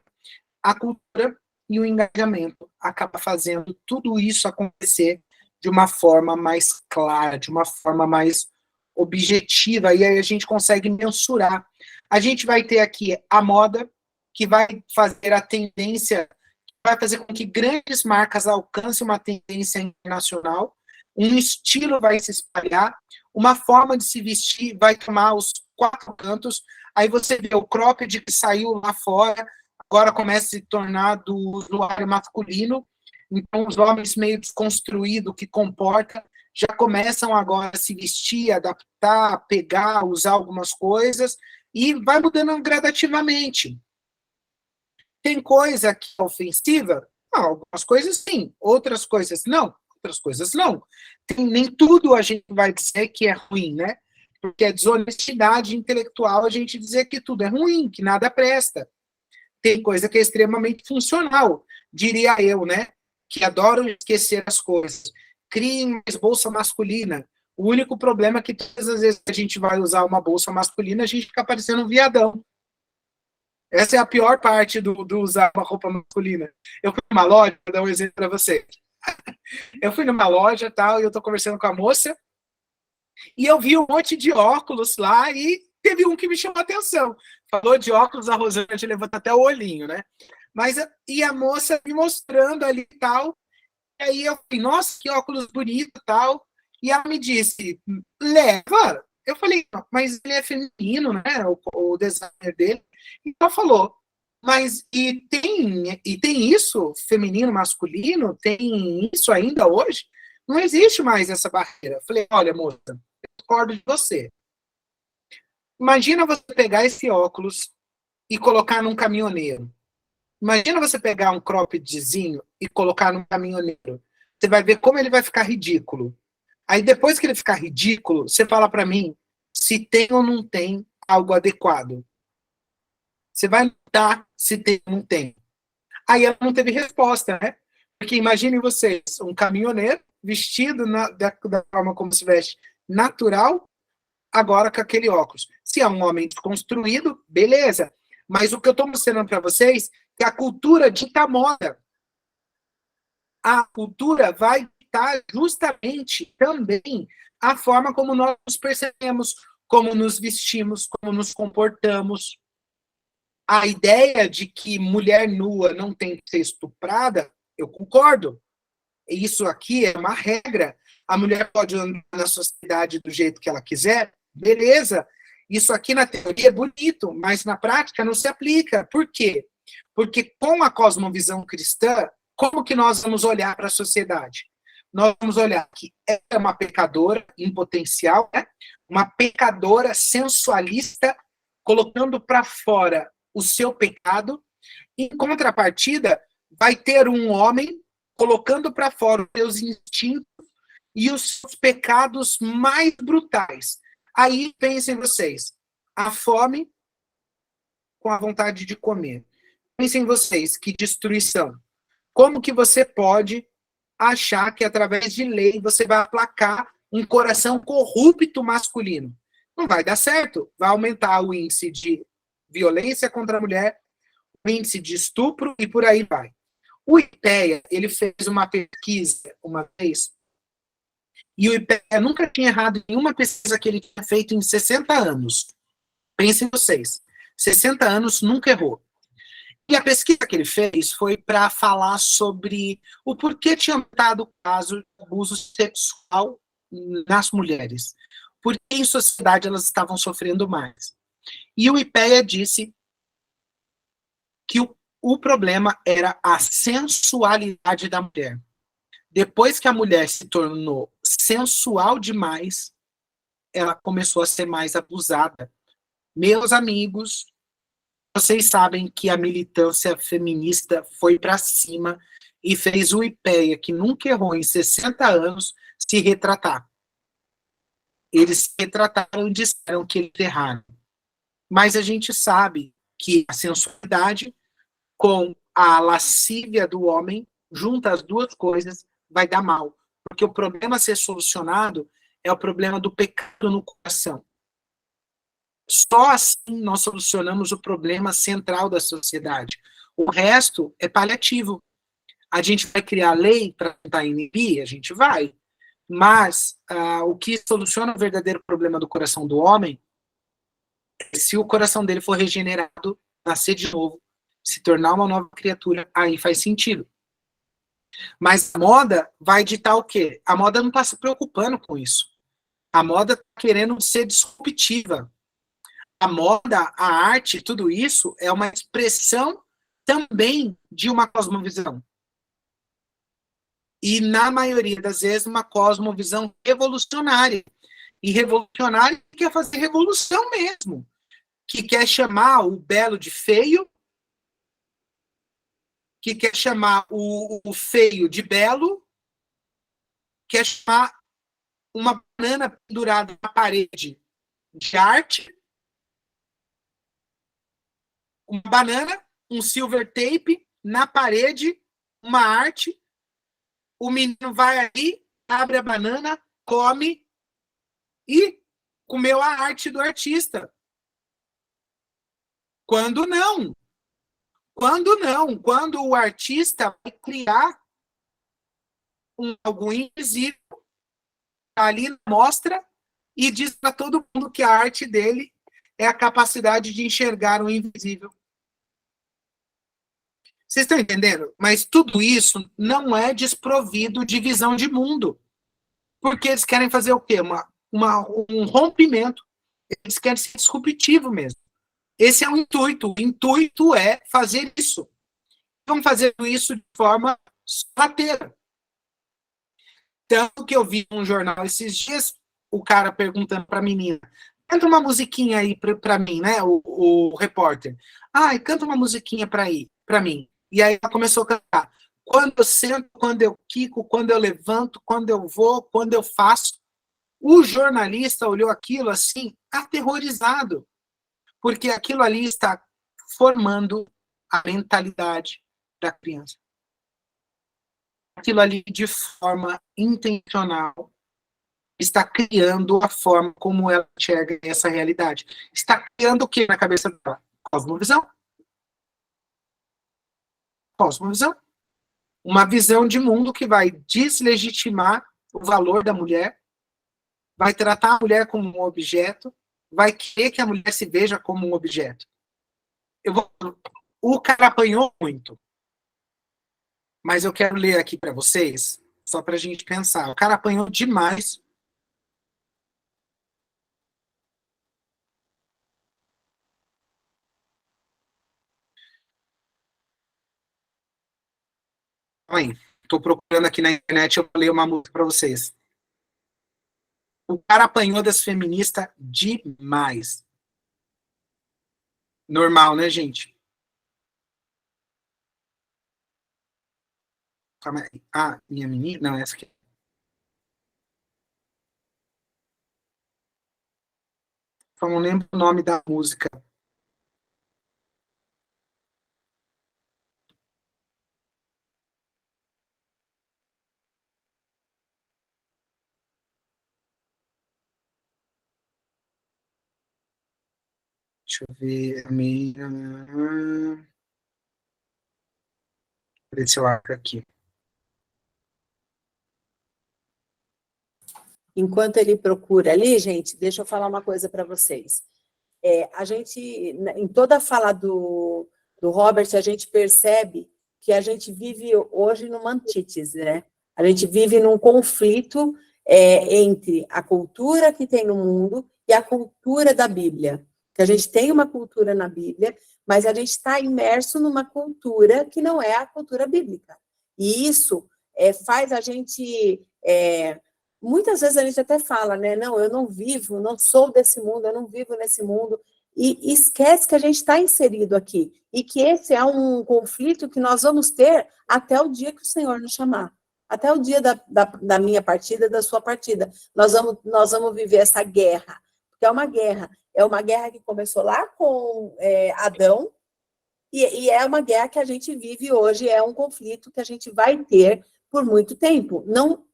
A cultura e o engajamento acaba fazendo tudo isso acontecer de uma forma mais clara, de uma forma mais objetiva, e aí a gente consegue mensurar. A gente vai ter aqui a moda, que vai fazer a tendência, vai fazer com que grandes marcas alcancem uma tendência internacional, um estilo vai se espalhar, uma forma de se vestir vai tomar os 4 cantos, aí você vê o cropped que saiu lá fora, agora começa a se tornar do usuário masculino, então os homens meio desconstruídos, que comporta, já começam agora a se vestir, adaptar, pegar, usar algumas coisas, e vai mudando gradativamente. Tem coisa que é ofensiva? Não, algumas coisas sim, outras coisas não. Nem tudo a gente vai dizer que é ruim, né? Porque é desonestidade intelectual a gente dizer que tudo é ruim, que nada presta. Tem coisa que é extremamente funcional, diria eu, né? Que adoro esquecer as coisas. Criem mais bolsa masculina. O único problema é que todas as vezes que a gente vai usar uma bolsa masculina, a gente fica parecendo um viadão. Essa é a pior parte do usar uma roupa masculina. Eu fui numa loja, vou dar um exemplo para vocês. Eu fui numa loja tal, e eu tô conversando com a moça, e eu vi um monte de óculos lá, e teve um que me chamou a atenção. Falou de óculos, a Rosângela levanta até o olhinho, né? Mas, e a moça me mostrando ali e tal, e aí eu falei, nossa, que óculos bonito e tal, e ela me disse, leva. Eu falei, mas ele é feminino, né? O designer dele. Então falou, mas tem isso, feminino, masculino? Tem isso ainda hoje? Não existe mais essa barreira. Eu falei, olha, moça, eu discordo de você. Imagina você pegar esse óculos e colocar num caminhoneiro. Imagina você pegar um croppedzinho e colocar num caminhoneiro. Você vai ver como ele vai ficar ridículo. Aí depois que ele ficar ridículo, você fala para mim se tem ou não tem algo adequado. Você vai notar se tem ou não tem. Aí ela não teve resposta, né? Porque imaginem vocês, um caminhoneiro vestido da forma como se veste natural, agora com aquele óculos. Se é um homem desconstruído, beleza. Mas o que eu estou mostrando para vocês é que a cultura dita moda. A cultura vai afetar justamente também a forma como nós nos percebemos, como nos vestimos, como nos comportamos. A ideia de que mulher nua não tem que ser estuprada, eu concordo. Isso aqui é uma regra. A mulher pode andar na sociedade do jeito que ela quiser, beleza. Isso aqui na teoria é bonito, mas na prática não se aplica. Por quê? Porque com a cosmovisão cristã, como que nós vamos olhar para a sociedade? Nós vamos olhar que é uma pecadora em potencial, né? Uma pecadora sensualista, colocando para fora o seu pecado. Em contrapartida, vai ter um homem colocando para fora os seus instintos e os seus pecados mais brutais. Aí pensem vocês, a fome com a vontade de comer. Pensem vocês, que destruição. Como que você pode achar que através de lei você vai aplacar um coração corrupto masculino? Não vai dar certo. Vai aumentar o índice de violência contra a mulher, o índice de estupro e por aí vai. O IPEA, ele fez uma pesquisa uma vez, e o IPEA nunca tinha errado em nenhuma pesquisa que ele tinha feito em 60 anos. Pensem vocês, 60 anos nunca errou. E a pesquisa que ele fez foi para falar sobre o porquê tinha aumentado o caso de abuso sexual nas mulheres. Por que em sociedade elas estavam sofrendo mais. E o IPEA disse que o problema era a sensualidade da mulher. Depois que a mulher se tornou sensual demais, ela começou a ser mais abusada. Meus amigos, vocês sabem que a militância feminista foi para cima e fez o IPEA, que nunca errou em 60 anos, se retratar. Eles se retrataram e disseram que eles erraram. Mas a gente sabe que a sensualidade com a lascívia do homem, junta as duas coisas, vai dar mal. Porque o problema a ser solucionado é o problema do pecado no coração. Só assim nós solucionamos o problema central da sociedade. O resto é paliativo. A gente vai criar lei para tentar inibir? A gente vai. Mas o que soluciona o verdadeiro problema do coração do homem é se o coração dele for regenerado, nascer de novo, se tornar uma nova criatura, aí faz sentido. Mas a moda vai ditar o quê? A moda não está se preocupando com isso. A moda está querendo ser disruptiva. A moda, a arte, tudo isso é uma expressão também de uma cosmovisão. E, na maioria das vezes, uma cosmovisão revolucionária. E revolucionária quer fazer revolução mesmo. Que quer chamar o belo de feio, que quer chamar o feio de belo, quer chamar uma banana pendurada na parede de arte, uma banana, um silver tape na parede, uma arte, o menino vai aí, abre a banana, come e comeu a arte do artista. Quando não? Quando não? Quando o artista vai criar algo invisível ali na mostra e diz para todo mundo que a arte dele é a capacidade de enxergar o invisível. Vocês estão entendendo? Mas tudo isso não é desprovido de visão de mundo. Porque eles querem fazer o quê? Um rompimento. Eles querem ser disruptivo mesmo. Esse é o intuito. O intuito é fazer isso. Vão fazer isso de forma sorrateira. Tanto que eu vi num jornal esses dias, o cara perguntando para a menina, canta uma musiquinha aí para mim, né? O repórter. Ai, canta uma musiquinha para mim. E aí ela começou a cantar. Quando eu sento, quando eu quico, quando eu levanto, quando eu vou, quando eu faço. O jornalista olhou aquilo assim, aterrorizado. Porque aquilo ali está formando a mentalidade da criança. Aquilo ali, de forma intencional, está criando a forma como ela enxerga essa realidade. Está criando o que na cabeça dela? Cosmovisão. Cosmovisão. uma visão de mundo que vai deslegitimar o valor da mulher, vai tratar a mulher como um objeto, vai querer que a mulher se veja como um objeto. O cara apanhou muito, mas eu quero ler aqui para vocês, só para a gente pensar. O cara apanhou demais. Aí, estou procurando aqui na internet, eu vou ler uma música para vocês. O cara apanhou das feministas demais. Normal, né, gente? Calma aí. Ah, minha menina? Não, essa aqui. Eu não lembro o nome da música. Deixa eu ver. Ver se eu acho aqui. Enquanto ele procura ali, gente, deixa eu falar uma coisa para vocês. A gente, em toda a fala do Robert, a gente percebe que a gente vive hoje numa antítese, né? A gente vive num conflito entre a cultura que tem no mundo e a cultura da Bíblia. Que a gente tem uma cultura na Bíblia, mas a gente está imerso numa cultura que não é a cultura bíblica. E isso faz a gente... muitas vezes a gente até fala, né? Não, eu não vivo, não sou desse mundo, eu não vivo nesse mundo, e esquece que a gente está inserido aqui, e que esse é um conflito que nós vamos ter até o dia que o Senhor nos chamar, até o dia da minha partida, da sua partida. Nós vamos viver essa guerra, porque é uma guerra que começou lá com Adão, e é uma guerra que a gente vive hoje, é um conflito que a gente vai ter por muito tempo.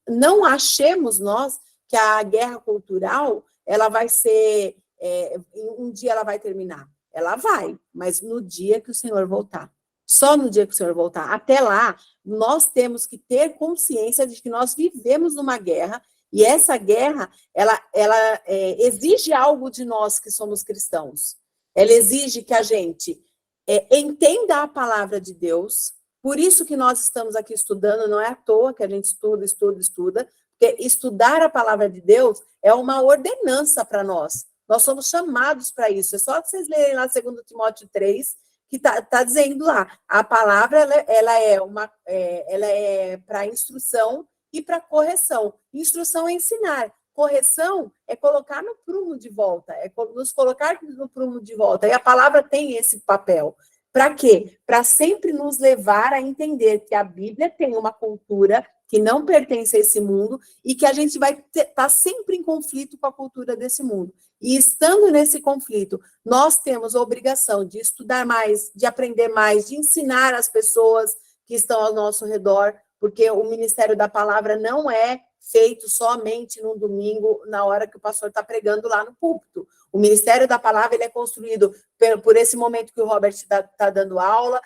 Não achemos nós que a guerra cultural, ela vai ser, um dia ela vai terminar. Ela vai, mas no dia que o Senhor voltar. Só no dia que o Senhor voltar. Até lá, nós temos que ter consciência de que nós vivemos numa guerra, e essa guerra, ela exige algo de nós que somos cristãos. Ela exige que a gente entenda a palavra de Deus. Por isso que nós estamos aqui estudando, não é à toa que a gente estuda, porque estudar a palavra de Deus é uma ordenança para nós. Nós somos chamados para isso. É só vocês lerem lá 2 Timóteo 3, que tá dizendo lá, a palavra ela é para instrução e para correção. Instrução é ensinar. Correção é colocar no prumo de volta, é nos colocar no prumo de volta. E a palavra tem esse papel. Para quê? Para sempre nos levar a entender que a Bíblia tem uma cultura que não pertence a esse mundo e que a gente vai estar sempre em conflito com a cultura desse mundo. E estando nesse conflito, nós temos a obrigação de estudar mais, de aprender mais, de ensinar as pessoas que estão ao nosso redor, porque o ministério da palavra não é feito somente num domingo, na hora que o pastor está pregando lá no púlpito. O ministério da palavra ele é construído por esse momento que o Robert está dando aula,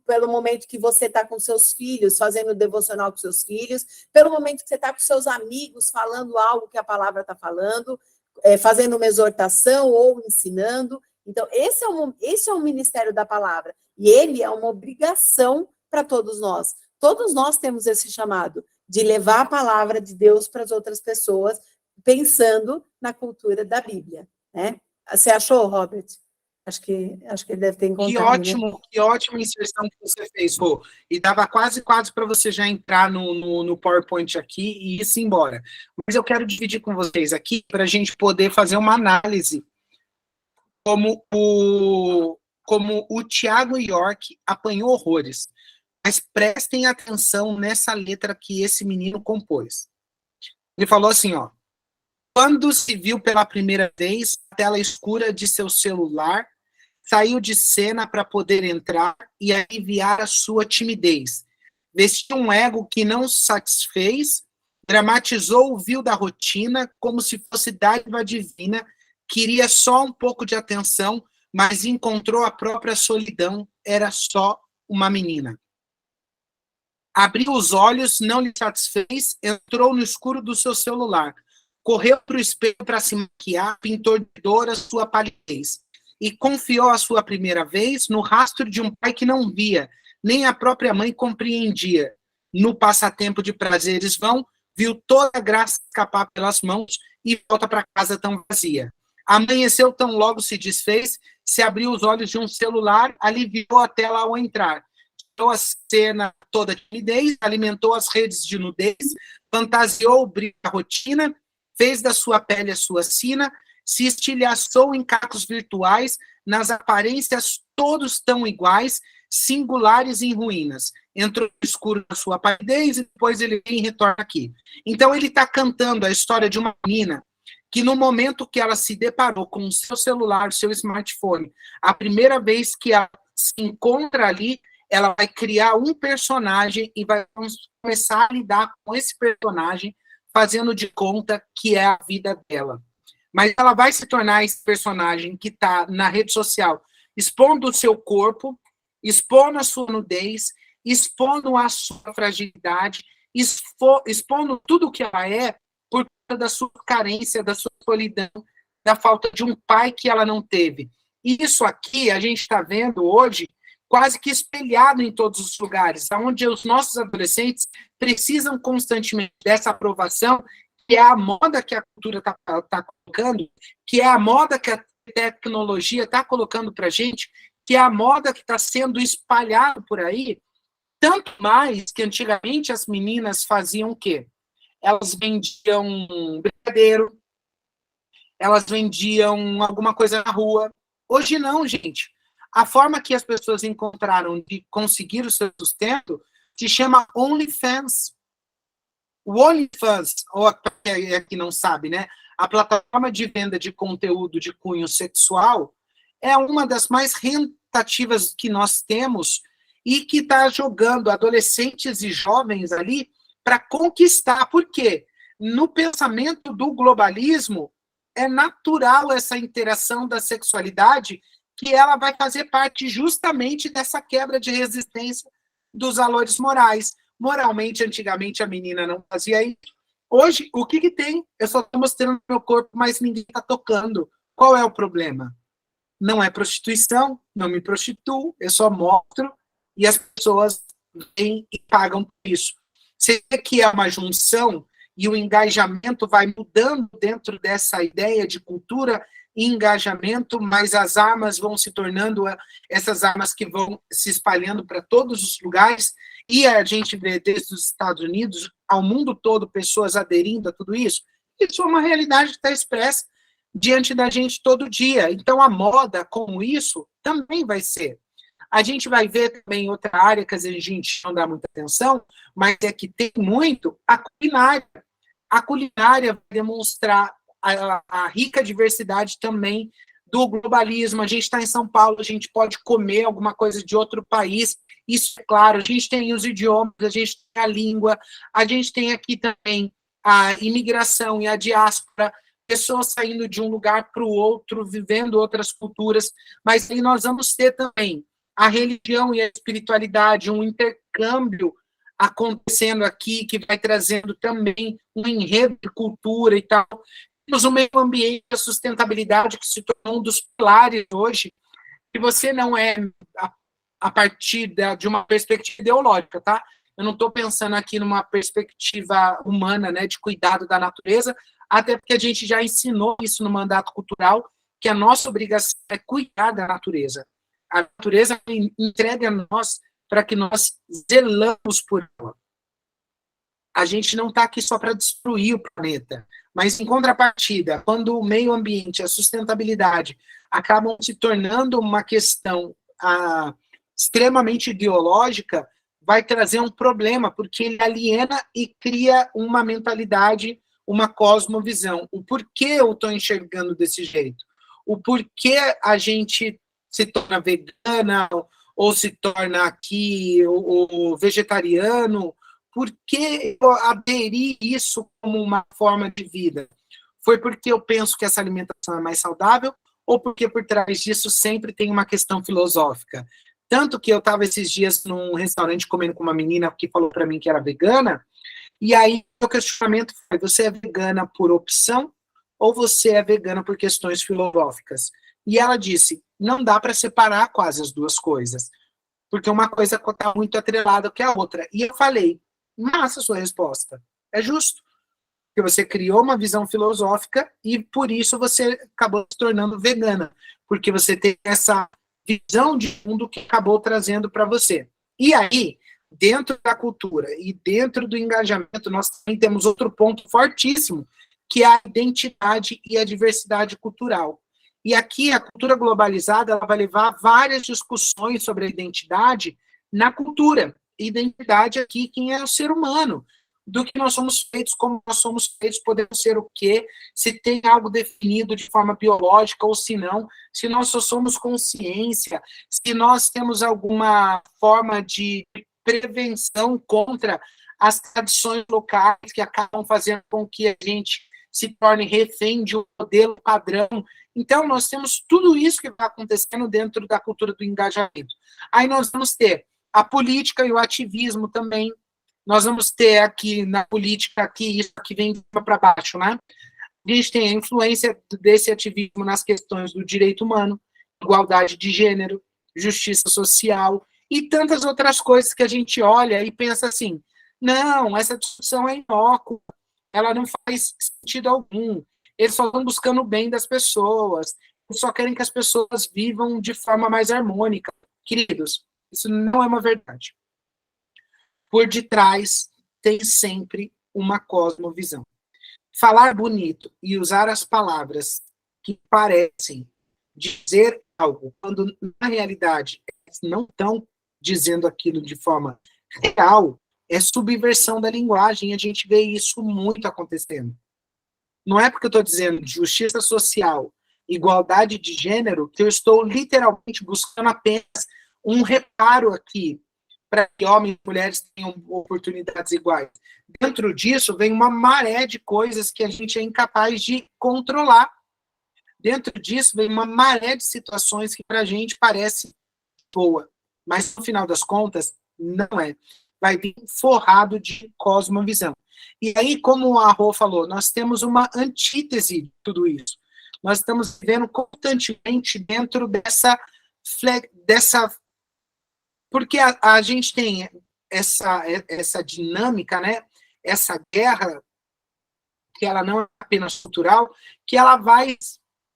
pelo momento que você está com seus filhos, fazendo devocional com seus filhos, pelo momento que você está com seus amigos, falando algo que a palavra está falando, fazendo uma exortação ou ensinando. Então, esse é o ministério da palavra. E ele é uma obrigação para todos nós. Todos nós temos esse chamado de levar a palavra de Deus para as outras pessoas, pensando na cultura da Bíblia, né? Você achou, Robert? Acho que ele deve ter encontrado. Que ótima inserção que você fez, Rô. E dava quase para você já entrar no PowerPoint aqui e ir-se embora. Mas eu quero dividir com vocês aqui para a gente poder fazer uma análise como o Tiago York apanhou horrores. Mas prestem atenção nessa letra que esse menino compôs. Ele falou assim, ó. Quando se viu pela primeira vez a tela escura de seu celular, saiu de cena para poder entrar e aliviar a sua timidez. Vestiu um ego que não satisfez, dramatizou o vil da rotina como se fosse dádiva divina, queria só um pouco de atenção, mas encontrou a própria solidão, era só uma menina. Abriu os olhos, não lhe satisfez, entrou no escuro do seu celular. Correu para o espelho para se maquiar, pintou de dor a sua palidez. E confiou a sua primeira vez no rastro de um pai que não via, nem a própria mãe compreendia. No passatempo de prazeres vão, viu toda a graça escapar pelas mãos e volta para casa tão vazia. Amanheceu, tão logo se desfez, se abriu os olhos de um celular, aliviou a tela ao entrar. Tirou a cena toda de timidez, alimentou as redes de nudez, fantasiou o brilho da rotina, fez da sua pele a sua sina, se estilhaçou em cacos virtuais, nas aparências todos tão iguais, singulares em ruínas. Entrou no escuro da sua palidez e depois ele vem e retorna aqui. Então ele está cantando a história de uma menina que no momento que ela se deparou com o seu celular, o seu smartphone, a primeira vez que ela se encontra ali, ela vai criar um personagem e vai começar a lidar com esse personagem, fazendo de conta que é a vida dela. Mas ela vai se tornar esse personagem que está na rede social, expondo o seu corpo, expondo a sua nudez, expondo a sua fragilidade, expondo tudo o que ela é por conta da sua carência, da sua solidão, da falta de um pai que ela não teve. E isso aqui a gente está vendo hoje quase que espelhado em todos os lugares, onde os nossos adolescentes precisam constantemente dessa aprovação, que é a moda que a cultura está colocando, que é a moda que a tecnologia está colocando para a gente, que é a moda que está sendo espalhada por aí, tanto mais que antigamente as meninas faziam o quê? Elas vendiam brigadeiro, elas vendiam alguma coisa na rua. Hoje não, gente. A forma que as pessoas encontraram de conseguir o seu sustento se chama OnlyFans. O OnlyFans, ou que não sabe, né? A plataforma de venda de conteúdo de cunho sexual é uma das mais rentativas que nós temos e que está jogando adolescentes e jovens ali para conquistar. Por quê? No pensamento do globalismo, é natural essa interação da sexualidade, que ela vai fazer parte justamente dessa quebra de resistência dos valores morais. Moralmente, antigamente, a menina não fazia isso. Hoje, o que tem? Eu só estou mostrando meu corpo, mas ninguém está tocando. Qual é o problema? Não é prostituição, não me prostituo, eu só mostro e as pessoas vêm e pagam por isso. Você vê que é uma junção e o engajamento vai mudando dentro dessa ideia de cultura e engajamento, mas as armas vão se tornando essas armas que vão se espalhando para todos os lugares, e a gente vê desde os Estados Unidos ao mundo todo pessoas aderindo a tudo isso. Isso é uma realidade que está expressa diante da gente todo dia. Então a moda, como isso, também vai ser. A gente vai ver também outra área que a gente não dá muita atenção, mas é que tem muito a culinária. A culinária vai demonstrar a rica diversidade também do globalismo. A gente está em São Paulo, a gente pode comer alguma coisa de outro país, isso é claro, a gente tem os idiomas, a gente tem a língua, a gente tem aqui também a imigração e a diáspora, pessoas saindo de um lugar para o outro, vivendo outras culturas, mas aí nós vamos ter também a religião e a espiritualidade, um intercâmbio acontecendo aqui, que vai trazendo também um enredo de cultura e tal. Temos o meio ambiente, a sustentabilidade, que se tornou um dos pilares hoje, que você não é a partir de uma perspectiva ideológica, tá? Eu não estou pensando aqui numa perspectiva humana, né, de cuidado da natureza, até porque a gente já ensinou isso no mandato cultural, que a nossa obrigação é cuidar da natureza. A natureza entrega a nós para que nós zelamos por ela. A gente não está aqui só para destruir o planeta, mas, em contrapartida, quando o meio ambiente, a sustentabilidade, acabam se tornando uma questão extremamente ideológica, vai trazer um problema, porque ele aliena e cria uma mentalidade, uma cosmovisão. O porquê eu estou enxergando desse jeito? O porquê a gente se torna vegana ou se torna aqui o vegetariano? Por que eu aderi isso como uma forma de vida? Foi porque eu penso que essa alimentação é mais saudável ou porque por trás disso sempre tem uma questão filosófica? Tanto que eu estava esses dias num restaurante comendo com uma menina que falou para mim que era vegana, e aí o questionamento foi: você é vegana por opção ou você é vegana por questões filosóficas? E ela disse: não dá para separar quase as duas coisas, porque uma coisa está muito atrelada que a outra. E eu falei: massa a sua resposta, é justo, porque você criou uma visão filosófica e por isso você acabou se tornando vegana, porque você tem essa visão de mundo que acabou trazendo para você. E aí, dentro da cultura e dentro do engajamento, nós também temos outro ponto fortíssimo, que é a identidade e a diversidade cultural. E aqui a cultura globalizada ela vai levar várias discussões sobre a identidade na cultura. Identidade aqui, quem é o ser humano, do que nós somos feitos, como nós somos feitos, podemos ser o quê, se tem algo definido de forma biológica ou se não, se nós só somos consciência, se nós temos alguma forma de prevenção contra as tradições locais que acabam fazendo com que a gente se torne refém de um modelo padrão. Então, nós temos tudo isso que vai acontecendo dentro da cultura do engajamento. Aí nós vamos ter a política e o ativismo também. Nós vamos ter aqui na política, aqui isso que vem para baixo, né? A gente tem a influência desse ativismo nas questões do direito humano, igualdade de gênero, justiça social e tantas outras coisas que a gente olha e pensa assim: não, essa discussão é inócua, ela não faz sentido algum. Eles só estão buscando o bem das pessoas, eles só querem que as pessoas vivam de forma mais harmônica. Queridos, isso não é uma verdade. Por detrás tem sempre uma cosmovisão. Falar bonito e usar as palavras que parecem dizer algo, quando na realidade não estão dizendo aquilo de forma real, é subversão da linguagem, e a gente vê isso muito acontecendo. Não é porque eu estou dizendo justiça social, igualdade de gênero, que eu estou literalmente buscando apenas um reparo aqui, para que homens e mulheres tenham oportunidades iguais. Dentro disso, vem uma maré de coisas que a gente é incapaz de controlar. Dentro disso, vem uma maré de situações que para a gente parece boa, mas no final das contas, não é. Vai vir forrado de cosmovisão. E aí, como a Rô falou, nós temos uma antítese de tudo isso. Nós estamos vivendo constantemente dentro dessa porque a gente tem essa dinâmica, né? Essa guerra, que ela não é apenas cultural, que ela vai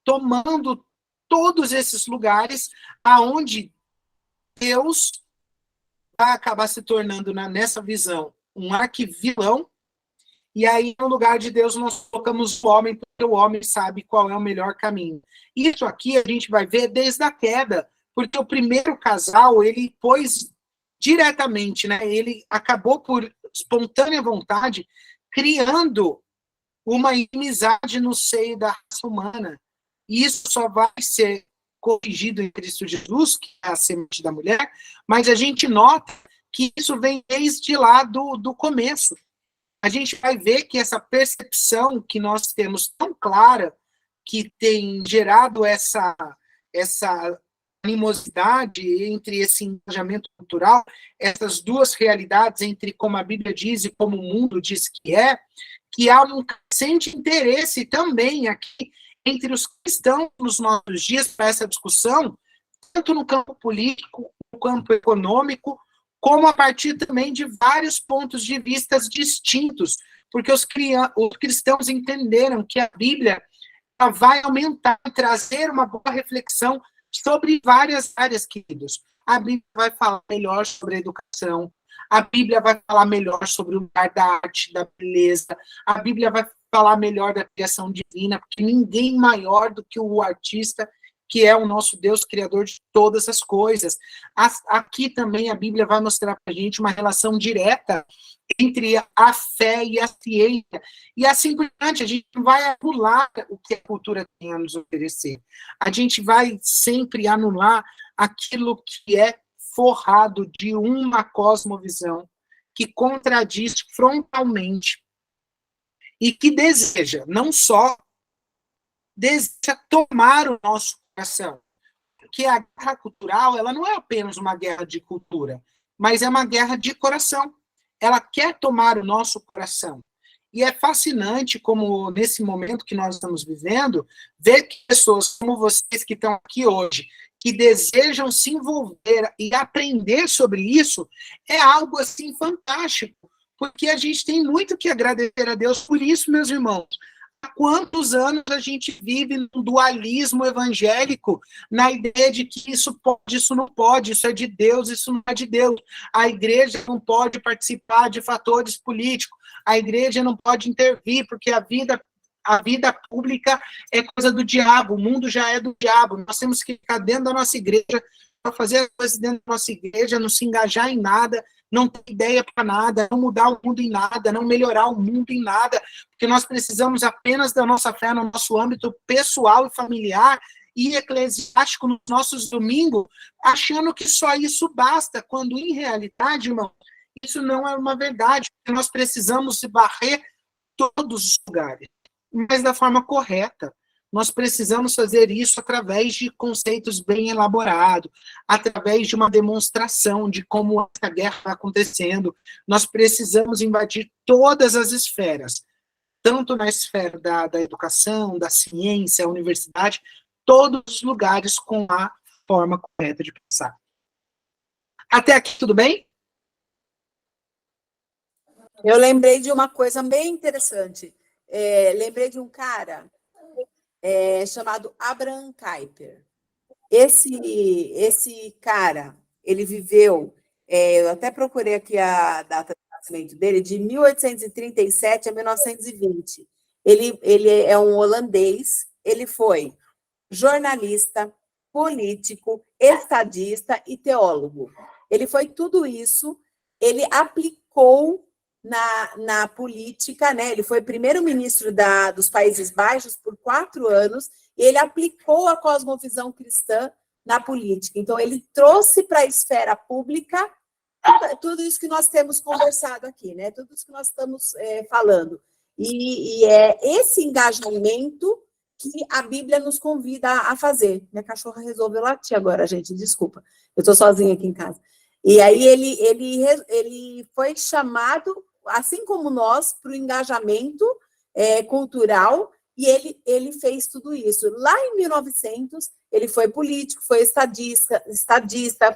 tomando todos esses lugares aonde Deus vai acabar se tornando, nessa visão, um arquivilão, e aí, no lugar de Deus, nós colocamos o homem, porque o homem sabe qual é o melhor caminho. Isso aqui a gente vai ver desde a queda, porque o primeiro casal, ele pôs diretamente, né? Ele acabou por espontânea vontade, criando uma inimizade no seio da raça humana. E isso só vai ser corrigido em Cristo Jesus, que é a semente da mulher, mas a gente nota que isso vem desde lá do começo. A gente vai ver que essa percepção que nós temos tão clara, que tem gerado essa animosidade entre esse engajamento cultural, essas duas realidades entre como a Bíblia diz e como o mundo diz que há um crescente interesse também aqui entre os cristãos nos nossos dias para essa discussão, tanto no campo político, no campo econômico, como a partir também de vários pontos de vista distintos, porque os cristãos entenderam que a Bíblia vai aumentar, trazer uma boa reflexão sobre várias áreas, queridos. A Bíblia vai falar melhor sobre a educação, a Bíblia vai falar melhor sobre o lugar da arte, da beleza, a Bíblia vai falar melhor da criação divina, porque ninguém maior do que o artista, que é o nosso Deus, criador de todas as coisas. Aqui também a Bíblia vai mostrar para a gente uma relação direta entre a fé e a ciência. E assim por diante, a gente não vai anular o que a cultura tem a nos oferecer. A gente vai sempre anular aquilo que é forrado de uma cosmovisão que contradiz frontalmente e que deseja, não só deseja tomar o nosso coração, que a guerra cultural, ela não é apenas uma guerra de cultura, mas é uma guerra de coração. Ela quer tomar o nosso coração. E é fascinante como, nesse momento que nós estamos vivendo, ver que pessoas como vocês que estão aqui hoje, que desejam se envolver e aprender sobre isso, é algo assim fantástico, porque a gente tem muito que agradecer a Deus por isso, meus irmãos. Há quantos anos a gente vive no dualismo evangélico, na ideia de que isso pode, isso não pode, isso é de Deus, isso não é de Deus. A igreja não pode participar de fatores políticos, a igreja não pode intervir, porque a vida pública é coisa do diabo, o mundo já é do diabo, nós temos que ficar dentro da nossa igreja, para fazer as coisas dentro da nossa igreja, não se engajar em nada, não ter ideia para nada, não mudar o mundo em nada, não melhorar o mundo em nada, porque nós precisamos apenas da nossa fé no nosso âmbito pessoal e familiar e eclesiástico nos nossos domingos, achando que só isso basta, quando em realidade, irmão, isso não é uma verdade, porque nós precisamos se varrer todos os lugares, mas da forma correta. Nós precisamos fazer isso através de conceitos bem elaborados, através de uma demonstração de como essa guerra está acontecendo. Nós precisamos invadir todas as esferas, tanto na esfera da educação, da ciência, a universidade, todos os lugares com a forma correta de pensar. Até aqui, tudo bem? Eu lembrei de uma coisa bem interessante. Lembrei de um cara chamado Abraham Kuyper. Esse cara, ele viveu, eu até procurei aqui a data de nascimento dele, de 1837 a 1920. Ele é um holandês, ele foi jornalista, político, estadista e teólogo. Ele foi tudo isso, ele aplicou na política, né? Ele foi primeiro-ministro dos Países Baixos por 4 anos, e ele aplicou a cosmovisão cristã na política. Então, ele trouxe para a esfera pública tudo isso que nós temos conversado aqui, né? Tudo isso que nós estamos falando. E é esse engajamento que a Bíblia nos convida a fazer. Minha cachorra resolveu latir agora, gente, desculpa. Eu estou sozinha aqui em casa. E aí ele foi chamado, assim como nós, para o engajamento cultural, e ele fez tudo isso. Lá em 1900, ele foi político, foi estadista,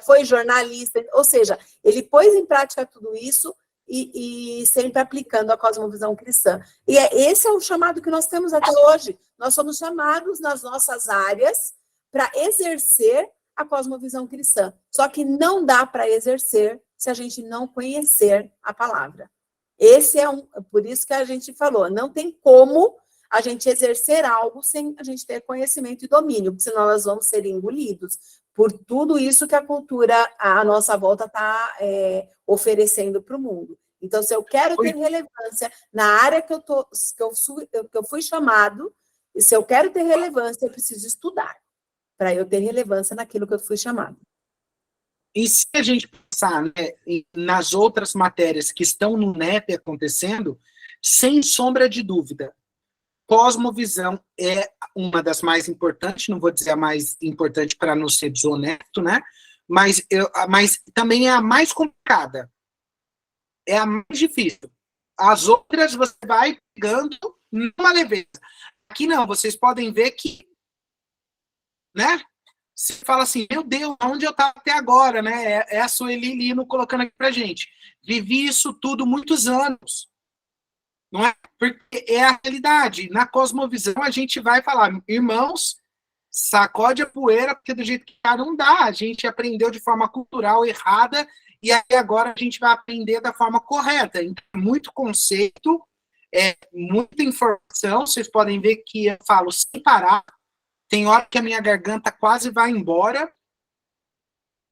foi jornalista, ou seja, ele pôs em prática tudo isso e sempre aplicando a cosmovisão cristã. E esse é o chamado que nós temos até hoje. Nós somos chamados nas nossas áreas para exercer a cosmovisão cristã. Só que não dá para exercer se a gente não conhecer a palavra. Por isso que a gente falou, não tem como a gente exercer algo sem a gente ter conhecimento e domínio, porque senão nós vamos ser engolidos por tudo isso que a cultura à nossa volta está oferecendo para o mundo. Então, se eu quero ter relevância na área que eu fui chamado, e se eu quero ter relevância, eu preciso estudar, para eu ter relevância naquilo que eu fui chamado. E se a gente pensar, né, nas outras matérias que estão no NEP acontecendo, sem sombra de dúvida, cosmovisão é uma das mais importantes, não vou dizer a mais importante para não ser desonesto, né? Mas também é a mais complicada. É a mais difícil. As outras você vai pegando numa leveza. Aqui não, vocês podem ver que, né? Você fala assim, meu Deus, onde eu estava até agora, né? É a Sueli Lino colocando aqui pra gente. Vivi isso tudo muitos anos. Não é? Porque é a realidade. Na cosmovisão, a gente vai falar, irmãos, sacode a poeira, porque do jeito que tá, não dá. A gente aprendeu de forma cultural errada, e aí agora a gente vai aprender da forma correta. Então, muito conceito, muita informação. Vocês podem ver que eu falo sem parar. Tem hora que a minha garganta quase vai embora,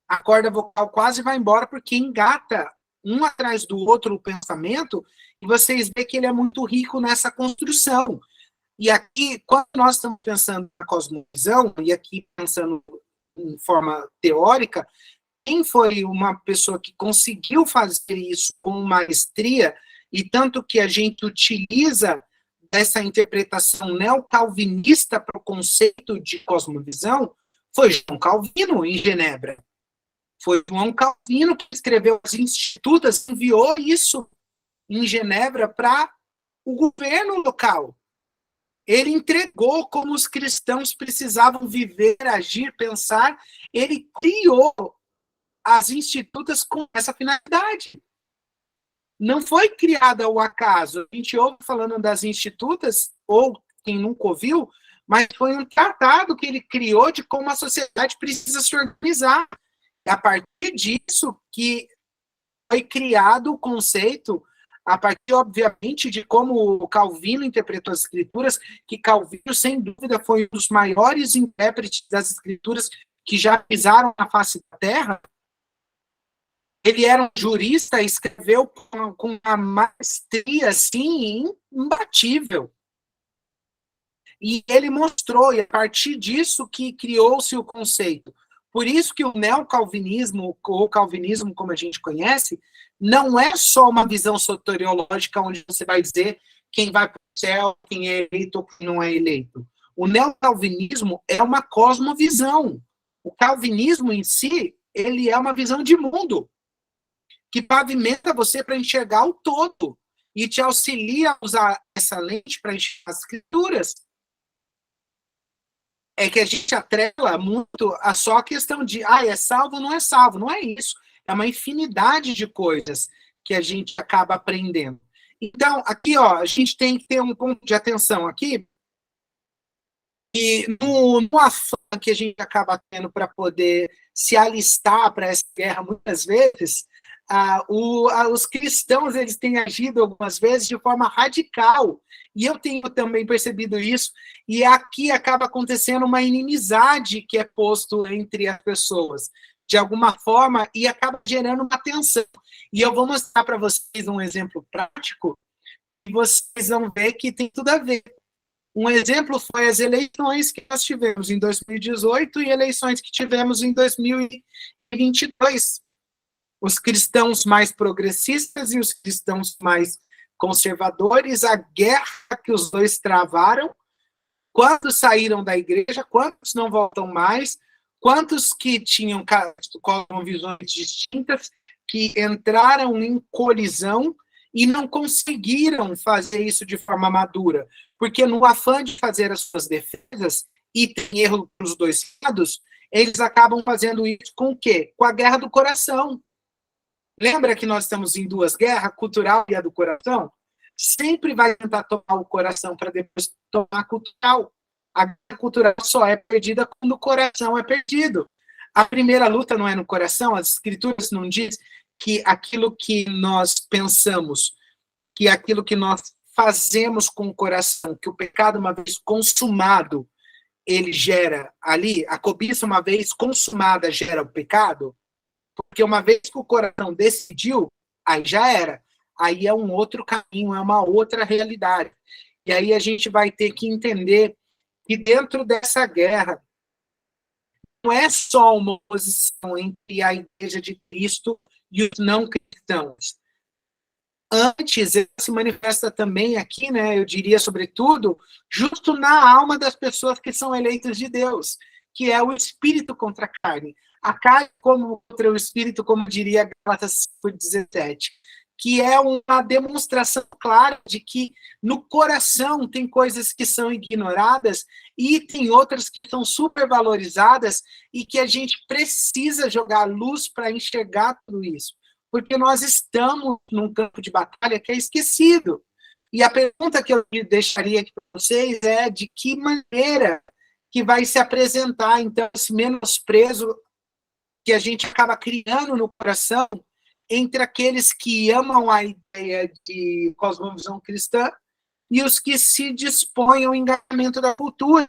a corda vocal quase vai embora, porque engata um atrás do outro o pensamento, e vocês veem que ele é muito rico nessa construção. E aqui, quando nós estamos pensando na cosmovisão, e aqui pensando em forma teórica, quem foi uma pessoa que conseguiu fazer isso com maestria, e tanto que a gente utiliza essa interpretação neocalvinista para o conceito de cosmovisão, Foi João Calvino, em Genebra. Foi João Calvino que escreveu as Institutas, enviou isso em Genebra para o governo local. Ele entregou como os cristãos precisavam viver, agir, pensar. Ele criou as Institutas com essa finalidade. Não foi criada ao acaso. A gente ouve falando das Institutas, ou quem nunca ouviu, mas foi um tratado que ele criou de como a sociedade precisa se organizar. É a partir disso que foi criado o conceito, a partir, obviamente, de como o Calvino interpretou as Escrituras, que Calvino, sem dúvida, foi um dos maiores intérpretes das Escrituras que já pisaram na face da Terra. Ele era um jurista e escreveu com uma maestria, assim, imbatível. E ele mostrou, e a partir disso que criou-se o conceito. Por isso que o neocalvinismo, ou calvinismo, como a gente conhece, não é só uma visão soteriológica onde você vai dizer quem vai para o céu, quem é eleito ou quem não é eleito. O neocalvinismo é uma cosmovisão. O calvinismo em si, ele é uma visão de mundo, que pavimenta você para enxergar o todo e te auxilia a usar essa lente para enxergar as Escrituras. É que a gente atrela muito a só a questão de é salvo ou não é salvo. Não é isso. É uma infinidade de coisas que a gente acaba aprendendo. Então, aqui, a gente tem que ter um ponto de atenção aqui, e no afã que a gente acaba tendo para poder se alistar para essa guerra, muitas vezes, os cristãos eles têm agido algumas vezes de forma radical, e eu tenho também percebido isso, e aqui acaba acontecendo uma inimizade que é posto entre as pessoas, de alguma forma, e acaba gerando uma tensão. E eu vou mostrar para vocês um exemplo prático, e vocês vão ver que tem tudo a ver. Um exemplo foi as eleições que nós tivemos em 2018 e eleições que tivemos em 2022. Os cristãos mais progressistas e os cristãos mais conservadores, a guerra que os dois travaram, quantos saíram da igreja, quantos não voltam mais, quantos que tinham visões distintas, que entraram em colisão e não conseguiram fazer isso de forma madura, porque no afã de fazer as suas defesas, e tem erro dos dois lados, eles acabam fazendo isso com o quê? Com a guerra do coração. Lembra que nós estamos em duas guerras, a cultural e a do coração? Sempre vai tentar tomar o coração para depois tomar a cultural. A guerra cultural só é perdida quando o coração é perdido. A primeira luta não é no coração, as escrituras não dizem que aquilo que nós pensamos, que aquilo que nós fazemos com o coração, que o pecado, uma vez consumado, ele gera ali, a cobiça, uma vez consumada, gera o pecado, porque uma vez que o coração decidiu, aí já era. Aí é um outro caminho, é uma outra realidade. E aí a gente vai ter que entender que dentro dessa guerra, não é só uma oposição entre a Igreja de Cristo e os não cristãos. Antes, ele se manifesta também aqui, né, eu diria, sobretudo, justo na alma das pessoas que são eleitas de Deus, que é o espírito contra a carne. A carne como contra o espírito, como diria Gálatas 5:17, que é uma demonstração clara de que no coração tem coisas que são ignoradas e tem outras que são supervalorizadas e que a gente precisa jogar luz para enxergar tudo isso. Porque nós estamos num campo de batalha que é esquecido. E a pergunta que eu deixaria aqui para vocês é de que maneira que vai se apresentar, então, esse menosprezo que a gente acaba criando no coração entre aqueles que amam a ideia de cosmovisão cristã e os que se dispõem ao engajamento da cultura.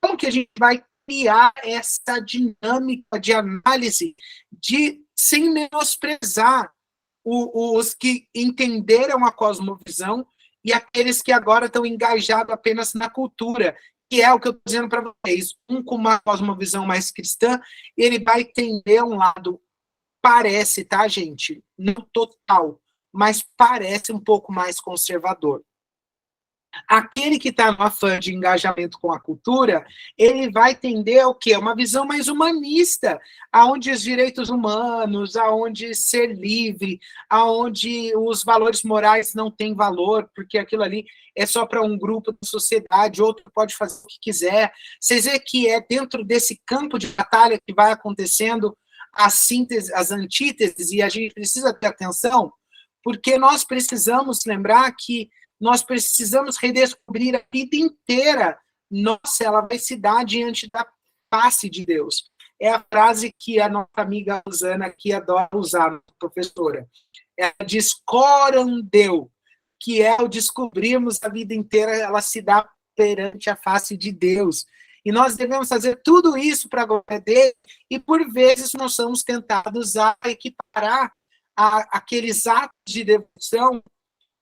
Como que a gente vai criar essa dinâmica de análise sem menosprezar os que entenderam a cosmovisão e aqueles que agora estão engajados apenas na cultura, que é o que eu estou dizendo para vocês. Um com uma cosmovisão mais cristã, ele vai tender a um lado, parece, tá, gente? Não total, mas parece um pouco mais conservador. Aquele que está no afã de engajamento com a cultura, ele vai tender ao quê? Uma visão mais humanista, aonde os direitos humanos, aonde ser livre, aonde os valores morais não têm valor, porque aquilo ali é só para um grupo da sociedade, outro pode fazer o que quiser. Vocês veem que é dentro desse campo de batalha que vai acontecendo a síntese, as antíteses, e a gente precisa ter atenção, porque nós precisamos lembrar que nós precisamos redescobrir a vida inteira. Nossa, ela vai se dar diante da face de Deus. É a frase que a nossa amiga Rosana aqui adora usar, professora. Ela diz, coram Deu, que é o descobrirmos a vida inteira, ela se dá perante a face de Deus. E nós devemos fazer tudo isso para a glória dele, e por vezes nós somos tentados a equiparar aqueles atos de devoção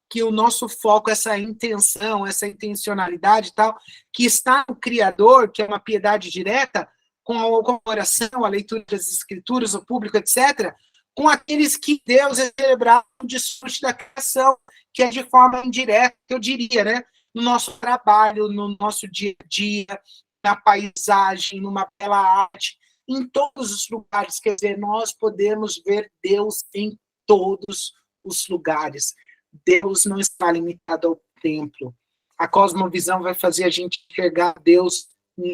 que o nosso foco, essa intenção, essa intencionalidade e tal, que está no Criador, que é uma piedade direta, com a oração, a leitura das Escrituras, o público, etc., com aqueles que Deus é celebrado no desfrute da criação, que é de forma indireta, eu diria, né? No nosso trabalho, no nosso dia a dia, na paisagem, numa bela arte, em todos os lugares. Quer dizer, nós podemos ver Deus em todos os lugares. Deus não está limitado ao templo. A cosmovisão vai fazer a gente enxergar Deus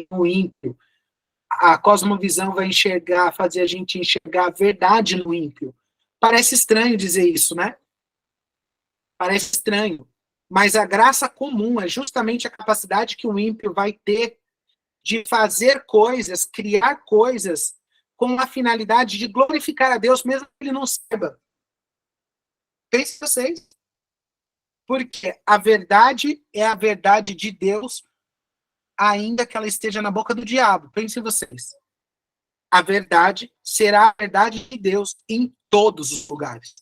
no ímpio. A cosmovisão vai fazer a gente enxergar a verdade no ímpio. Parece estranho dizer isso, né? Parece estranho. Mas a graça comum é justamente a capacidade que o ímpio vai ter de fazer coisas, criar coisas, com a finalidade de glorificar a Deus, mesmo que ele não saiba. Pensem vocês. Porque a verdade é a verdade de Deus, ainda que ela esteja na boca do diabo. Pensem vocês. A verdade será a verdade de Deus em todos os lugares.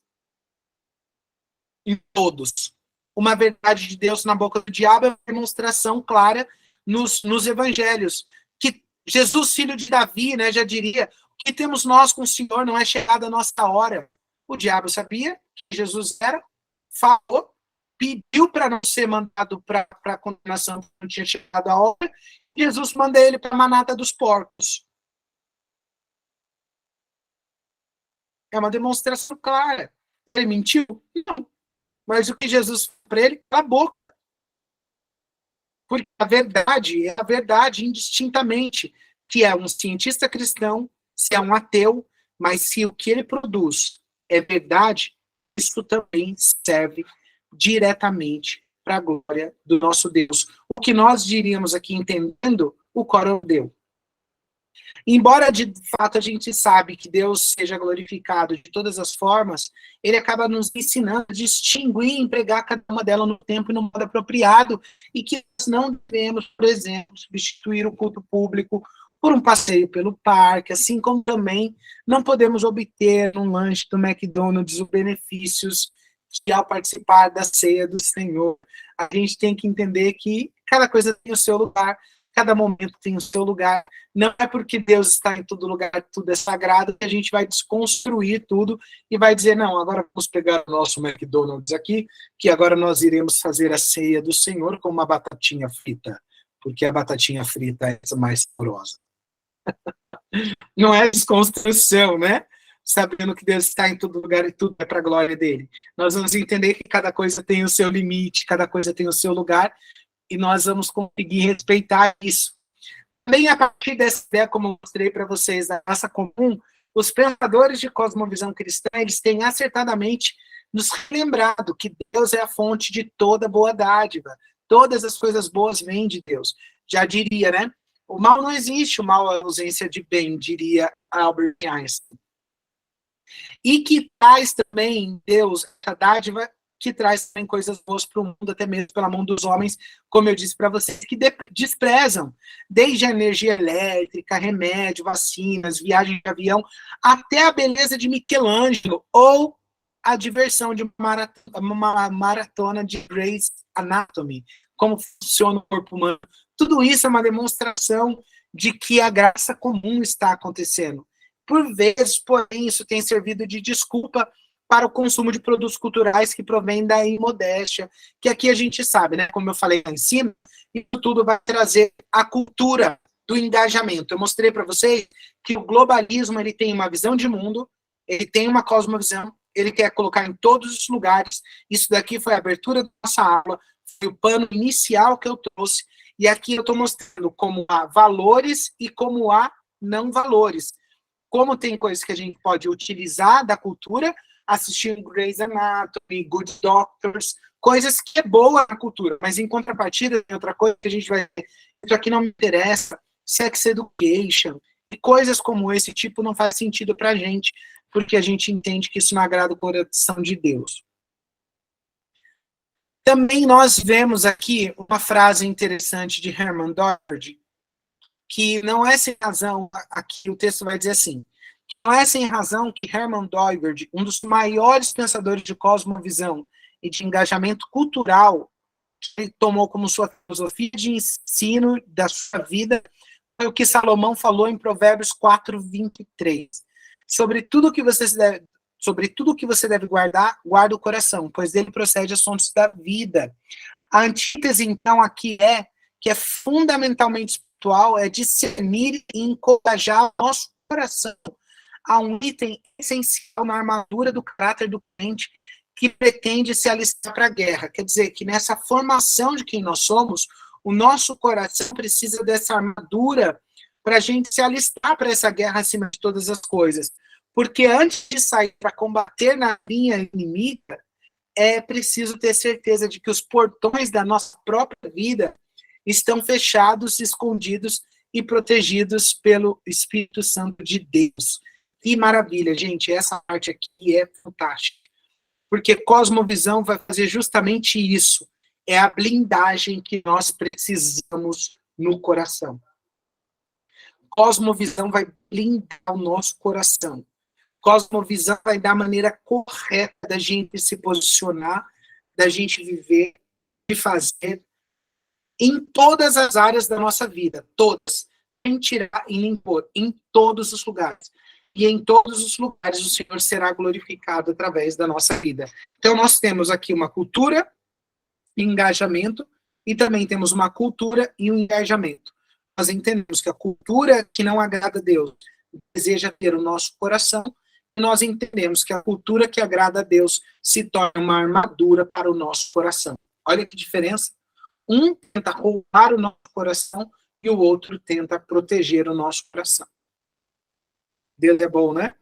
Em todos. Uma verdade de Deus na boca do diabo é uma demonstração clara nos evangelhos. Que Jesus, filho de Davi, né, já diria, o que temos nós com o Senhor não é chegada a nossa hora. O diabo sabia que Jesus era, falou, pediu para não ser mandado para a condenação, não tinha chegado a hora, Jesus manda ele para a manada dos porcos. É uma demonstração clara. Ele mentiu? Não. Mas o que Jesus falou para ele? Cala a boca. Porque a verdade é a verdade indistintamente, que é um cientista cristão, se é um ateu, mas se o que ele produz é verdade, isso também serve diretamente para a glória do nosso Deus. O que nós diríamos aqui, entendendo o coram Deu. Embora, de fato, a gente sabe que Deus seja glorificado de todas as formas, ele acaba nos ensinando a distinguir e empregar cada uma delas no tempo e no modo apropriado, e que nós não devemos, por exemplo, substituir o culto público por um passeio pelo parque, assim como também não podemos obter um lanche do McDonald's os benefícios que ao participar da ceia do Senhor. A gente tem que entender que cada coisa tem o seu lugar, cada momento tem o seu lugar. Não é porque Deus está em todo lugar, tudo é sagrado, que a gente vai desconstruir tudo e vai dizer, não, agora vamos pegar o nosso McDonald's aqui, que agora nós iremos fazer a ceia do Senhor com uma batatinha frita, porque a batatinha frita é a mais saborosa. Não é desconstrução, né? Sabendo que Deus está em todo lugar e tudo é para a glória dele. Nós vamos entender que cada coisa tem o seu limite, cada coisa tem o seu lugar, e nós vamos conseguir respeitar isso. Também a partir dessa ideia, como eu mostrei para vocês, da raça comum, os pensadores de cosmovisão cristã, eles têm acertadamente nos lembrado que Deus é a fonte de toda boa dádiva. Todas as coisas boas vêm de Deus. Já diria, né? O mal não existe, o mal é a ausência de bem, diria Albert Einstein. E que traz também em Deus essa dádiva, que traz também coisas boas para o mundo, até mesmo pela mão dos homens, como eu disse para vocês, que desprezam, desde a energia elétrica, remédio, vacinas, viagem de avião, até a beleza de Michelangelo, ou a diversão de uma maratona de Grey's Anatomy, como funciona o corpo humano. Tudo isso é uma demonstração de que a graça comum está acontecendo. Por vezes, porém, isso tem servido de desculpa para o consumo de produtos culturais que provém da imodéstia, que aqui a gente sabe, né? Como eu falei lá em cima, isso tudo vai trazer a cultura do engajamento. Eu mostrei para vocês que o globalismo ele tem uma visão de mundo, ele tem uma cosmovisão, ele quer colocar em todos os lugares. Isso daqui foi a abertura da nossa aula, foi o pano inicial que eu trouxe, e aqui eu estou mostrando como há valores e como há não valores. Como tem coisas que a gente pode utilizar da cultura, assistindo Grey's Anatomy, Good Doctors, coisas que é boa na cultura, mas em contrapartida tem outra coisa que a gente vai ver, isso aqui não me interessa, sex education, e coisas como esse tipo não faz sentido pra gente, porque a gente entende que isso não agrada o coração de Deus. Também nós vemos aqui uma frase interessante de Herman Doherty, que não é sem razão, aqui o texto vai dizer assim, não é sem razão que Herman Doherty, um dos maiores pensadores de cosmovisão e de engajamento cultural, que ele tomou como sua filosofia de ensino da sua vida, foi o que Salomão falou em Provérbios 4:23. Sobre tudo que você deve guardar, guarda o coração, pois dele procede as fontes da vida. A antítese, então, aqui que é fundamentalmente espiritual, é discernir e encorajar o nosso coração a um item essencial na armadura do caráter do crente que pretende se alistar para a guerra. Quer dizer, que nessa formação de quem nós somos, o nosso coração precisa dessa armadura para a gente se alistar para essa guerra acima de todas as coisas. Porque antes de sair para combater na linha inimiga, é preciso ter certeza de que os portões da nossa própria vida estão fechados, escondidos e protegidos pelo Espírito Santo de Deus. Que maravilha, gente, essa parte aqui é fantástica. Porque cosmovisão vai fazer justamente isso. É a blindagem que nós precisamos no coração. Cosmovisão vai blindar o nosso coração. Cosmovisão vai dar a maneira correta da gente se posicionar, da gente viver, de fazer, em todas as áreas da nossa vida, todas, sem tirar e nem pôr, em todos os lugares. E em todos os lugares o Senhor será glorificado através da nossa vida. Então nós temos aqui uma cultura e engajamento, e também temos uma cultura e um engajamento. Nós entendemos que a cultura que não agrada a Deus deseja ter o nosso coração, e nós entendemos que a cultura que agrada a Deus se torna uma armadura para o nosso coração. Olha que diferença. Um tenta roubar o nosso coração e o outro tenta proteger o nosso coração. Deus é bom, né?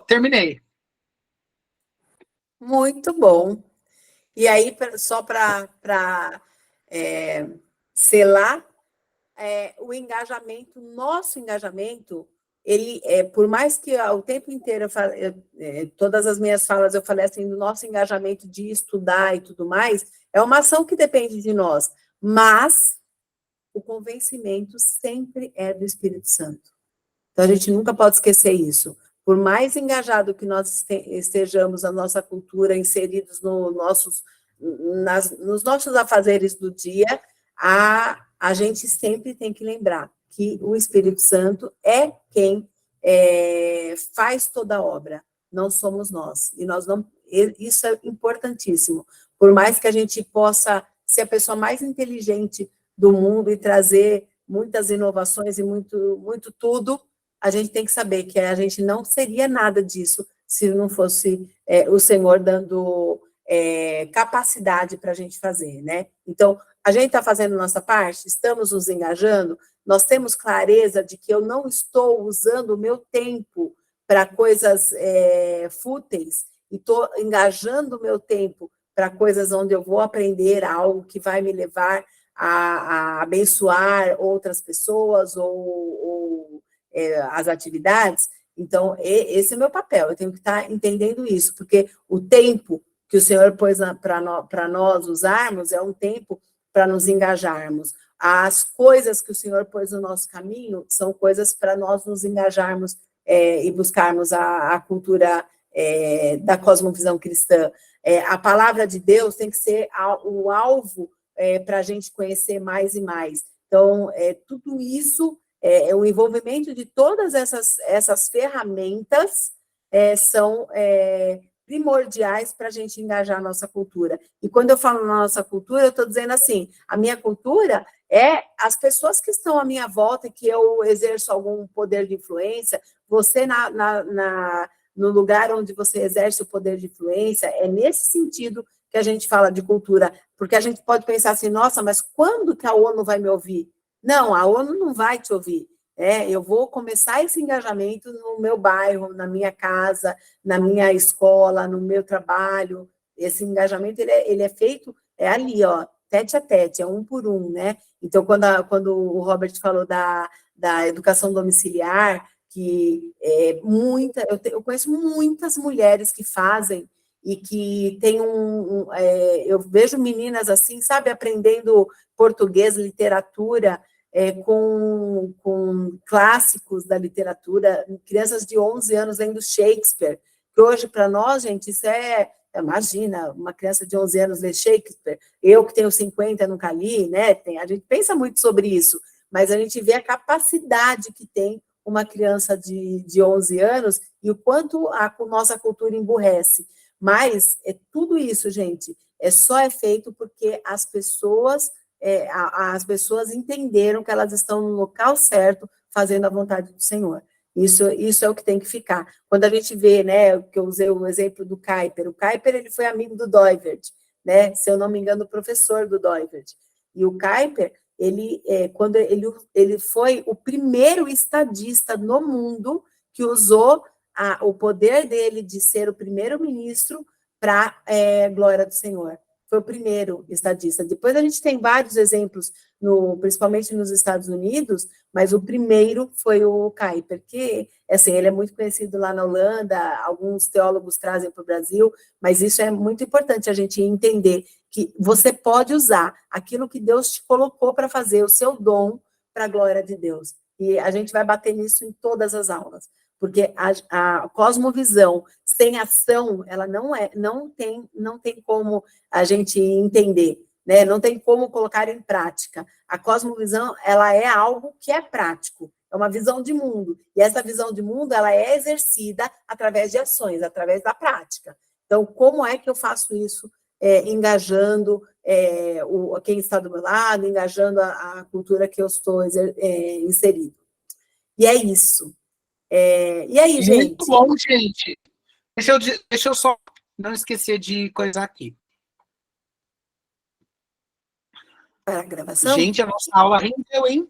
Terminei. Muito bom. E aí, só para selar, o engajamento, nosso engajamento, ele por mais que o tempo inteiro todas as minhas falas eu falei assim, do nosso engajamento de estudar e tudo mais, é uma ação que depende de nós, mas o convencimento sempre é do Espírito Santo. Então, a gente nunca pode esquecer isso. Por mais engajado que nós estejamos na nossa cultura, inseridos nos nossos afazeres do dia, a gente sempre tem que lembrar que o Espírito Santo é quem faz toda a obra, não somos nós. E nós não, isso é importantíssimo. Por mais que a gente possa ser a pessoa mais inteligente do mundo e trazer muitas inovações e muito tudo, a gente tem que saber que a gente não seria nada disso se não fosse o Senhor dando capacidade para a gente fazer, né? Então, a gente está fazendo nossa parte, estamos nos engajando, nós temos clareza de que eu não estou usando o meu tempo para coisas fúteis, e estou engajando o meu tempo para coisas onde eu vou aprender algo que vai me levar a abençoar outras pessoas ou as atividades. Então, esse é o meu papel, eu tenho que estar entendendo isso, porque o tempo que o Senhor pôs para nós usarmos é um tempo para nos engajarmos. As coisas que o Senhor pôs no nosso caminho são coisas para nós nos engajarmos e buscarmos a cultura da cosmovisão cristã. A palavra de Deus tem que ser o alvo para a gente conhecer mais e mais. Então, tudo isso, o envolvimento de todas essas ferramentas são primordiais para a gente engajar a nossa cultura. E quando eu falo na nossa cultura, eu estou dizendo assim, a minha cultura é as pessoas que estão à minha volta e que eu exerço algum poder de influência, você no lugar onde você exerce o poder de influência, é nesse sentido que a gente fala de cultura, porque a gente pode pensar assim, nossa, mas quando que a ONU vai me ouvir? Não, a ONU não vai te ouvir. Eu vou começar esse engajamento no meu bairro, na minha casa, na minha escola, no meu trabalho. Esse engajamento ele é feito ali, ó, tete a tete, é um por um, né? Então, quando o Robert falou da educação domiciliar, que eu conheço muitas mulheres que fazem e que tem eu vejo meninas assim, sabe, aprendendo português, literatura, com clássicos da literatura, crianças de 11 anos lendo Shakespeare, que hoje, para nós, gente, isso imagina, uma criança de 11 anos ler Shakespeare, eu que tenho 50 nunca li, né? A gente pensa muito sobre isso, mas a gente vê a capacidade que tem uma criança de 11 anos e o quanto a nossa cultura emburrece. Mas tudo isso, gente, só é feito porque as pessoas entenderam que elas estão no local certo, fazendo a vontade do Senhor. Isso é o que tem que ficar. Quando a gente vê, né, que eu usei o exemplo do Kuyper, o Kuyper, ele foi amigo do Doivert, né, se eu não me engano, o professor do Doivert. E o Kuyper, quando ele foi o primeiro estadista no mundo que usou o poder dele de ser o primeiro-ministro para a glória do Senhor. Foi o primeiro estadista. Depois a gente tem vários exemplos, principalmente nos Estados Unidos, mas o primeiro foi o Kuyper, que assim, ele é muito conhecido lá na Holanda, alguns teólogos trazem para o Brasil, mas isso é muito importante a gente entender, que você pode usar aquilo que Deus te colocou para fazer, o seu dom, para a glória de Deus. E a gente vai bater nisso em todas as aulas, porque a cosmovisão sem ação, ela não tem como a gente entender, né? Não tem como colocar em prática. A cosmovisão, ela é algo que é prático, é uma visão de mundo, e essa visão de mundo, ela é exercida através de ações, através da prática. Então, como é que eu faço isso? Engajando quem está do meu lado, engajando a cultura que eu estou inserido. E é isso. E aí, gente? Muito bom, gente. Deixa eu só não esquecer de coisar aqui. Para a gravação? Gente, a nossa aula rendeu, hein?